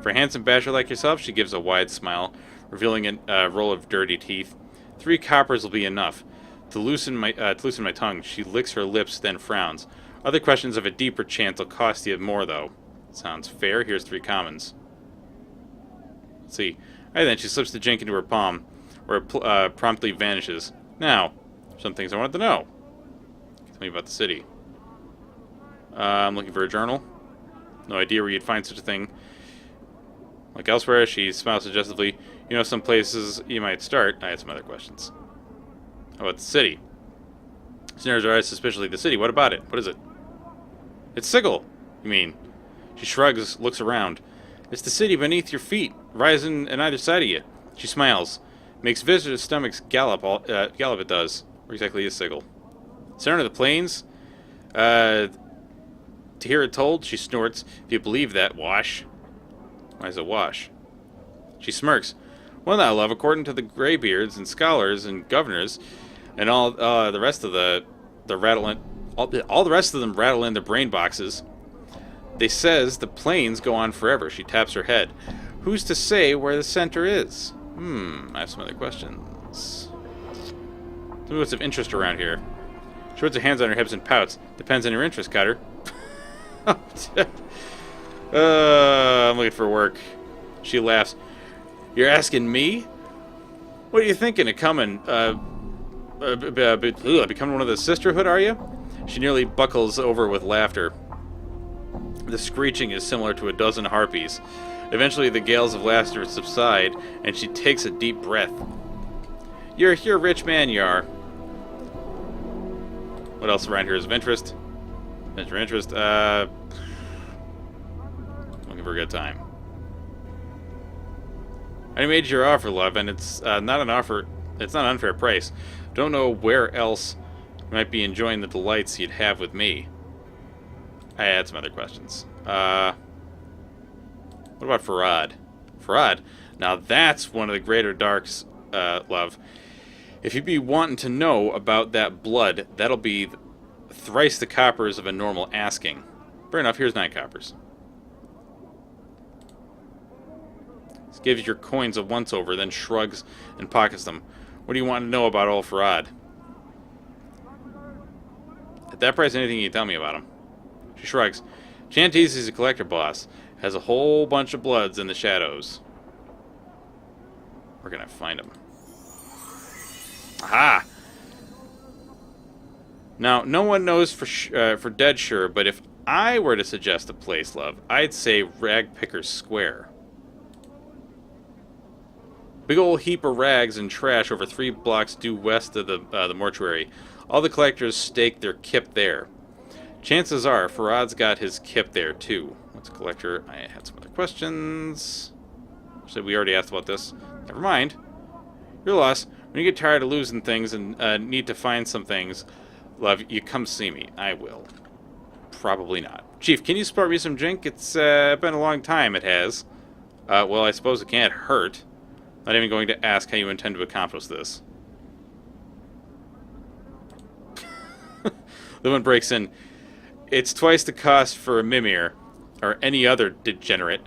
For a handsome basher like yourself, she gives a wide smile, revealing a roll of dirty teeth. 3 coppers will be enough. To loosen my tongue, she licks her lips, then frowns. Other questions of a deeper chance will cost you more, though. Sounds fair. Here's 3 commons. Let's see. Alright then, she slips the jink into her palm, where it promptly vanishes. Now, some things I wanted to know. Tell me about the city. I'm looking for a journal. No idea where you'd find such a thing. Like elsewhere, she smiles suggestively. You know some places you might start. I had some other questions. How about the city? She narrows her eyes suspiciously. The city, what about it? What is it? It's Sigil, you mean? She shrugs, looks around. It's the city beneath your feet, rising on either side of you. She smiles. Makes visitors' stomachs gallop, it does. Where exactly is Sigil? Center of the plains? To hear it told, she snorts. If you believe that, wash. Why is it wash? She smirks. Well now, love, according to the graybeards and scholars and governors, and all the rest of the rattling, all the rest of them rattle in their brain boxes. They says the plains go on forever. She taps her head. Who's to say where the center is? I have some other questions. Tell me what's of interest around here. She puts her hands on her hips and pouts. Depends on your interest, Cutter. I'm looking for work. She laughs. You're asking me? What are you thinking of coming? Becoming one of the sisterhood, are you? She nearly buckles over with laughter. The screeching is similar to a dozen harpies. Eventually, the gales of laughter subside, and she takes a deep breath. You're a rich man, you are. What else around here is of interest? Looking for a good time. I made your offer, love, and it's not an offer. It's not an unfair price. Don't know where else you might be enjoying the delights you'd have with me. I had some other questions. What about Farad? Farad? Now that's one of the greater darks, love. If you'd be wanting to know about that blood, that'll be thrice the coppers of a normal asking. Fair enough, here's 9 coppers. This gives your coins a once-over, then shrugs and pockets them. What do you want to know about old Farad? At that price, anything you can tell me about him. She shrugs. Chantes is a collector boss. Has a whole bunch of bloods in the shadows. We're gonna find him. Aha! Now, no one knows for dead sure, but if I were to suggest a place, love, I'd say Ragpicker's Square. Big old heap of rags and trash over 3 blocks due west of the mortuary. All the collectors stake their kip there. Chances are Farad's got his kip there too. Collector. I had some other questions. So we already asked about this. Never mind. Your loss. When you get tired of losing things and need to find some things, love, you come see me. I will. Probably not. Chief, can you spot me some drink? It's been a long time, it has. Well, I suppose it can't hurt. Not even going to ask how you intend to accomplish this. The one breaks in. It's twice the cost for a Mimir, or any other degenerate.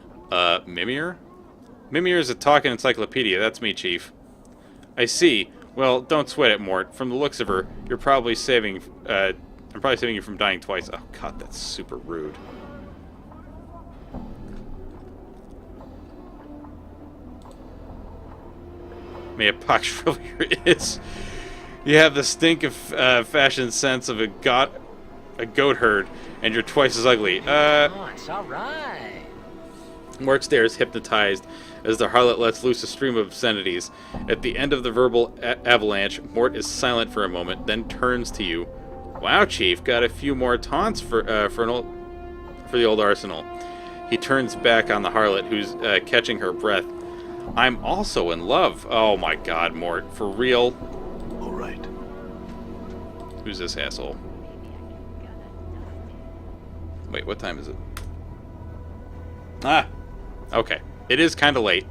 Mimir? Mimir is a talking encyclopedia. That's me, Chief. I see. Well, don't sweat it, Mort. From the looks of her, you're probably saving, I'm probably saving you from dying twice. Oh, God, that's super rude. May a pox shrivel your is. You have the stink of fashion sense of a goat herd, and you're twice as ugly. Oh, it's all right. Mort stares, hypnotized, as the harlot lets loose a stream of obscenities. At the end of the verbal avalanche, Mort is silent for a moment, then turns to you. Wow, Chief, got a few more taunts for the old arsenal. He turns back on the harlot, who's catching her breath. I'm also in love. Oh my God, Mort, for real? All right. Who's this asshole? Wait, what time is it? Ah, okay. It is kind of late.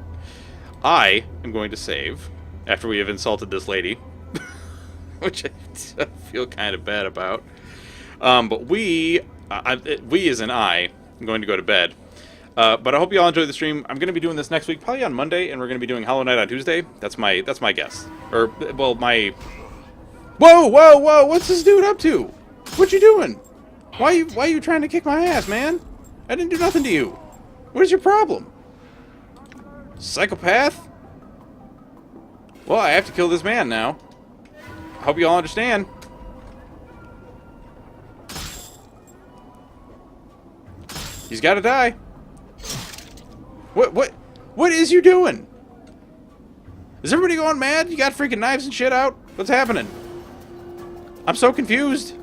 I am going to save after we have insulted this lady, which I feel kind of bad about. But we as in I, am going to go to bed. But I hope you all enjoyed the stream. I'm going to be doing this next week, probably on Monday, and we're going to be doing Hollow Knight on Tuesday. That's my guess. Or, well, my... Whoa, whoa, whoa! What's this dude up to? What you doing? Why are you trying to kick my ass, man? I didn't do nothing to you. What is your problem? Psychopath? Well, I have to kill this man now. I hope you all understand. He's got to die. What is you doing? Is everybody going mad? You got freaking knives and shit out? What's happening? I'm so confused.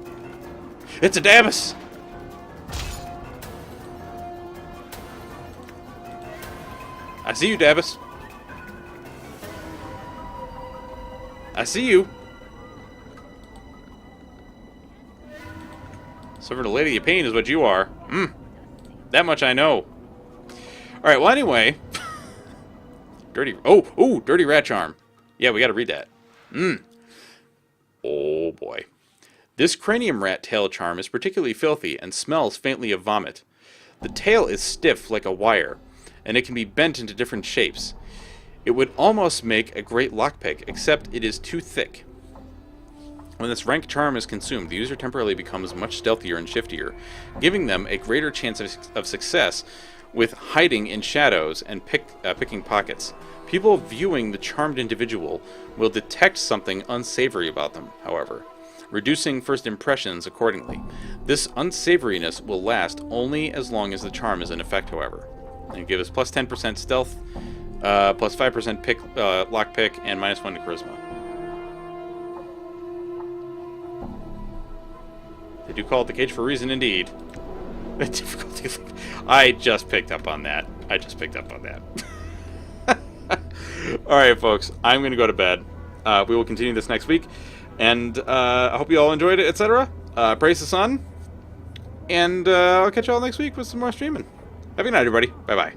It's a Davis. I see you, Davis. I see you. Suffered a lady of pain is what you are. That much I know. Alright, well anyway. Dirty rat charm. Yeah, we gotta read that. Oh boy. This cranium rat tail charm is particularly filthy and smells faintly of vomit. The tail is stiff like a wire, and it can be bent into different shapes. It would almost make a great lockpick, except it is too thick. When this rank charm is consumed, the user temporarily becomes much stealthier and shiftier, giving them a greater chance of success with hiding in shadows and picking pockets. People viewing the charmed individual will detect something unsavory about them, however, reducing first impressions accordingly. This unsavoriness will last only as long as the charm is in effect, however. And give us plus 10% stealth, plus 5% lockpick, and minus 1 to charisma. They do call it the cage for a reason, indeed. The difficulty. I just picked up on that. Alright, folks. I'm going to go to bed. We will continue this next week. And I hope you all enjoyed it, etc. Praise the sun. And I'll catch you all next week with some more streaming. Have a good night, everybody. Bye-bye.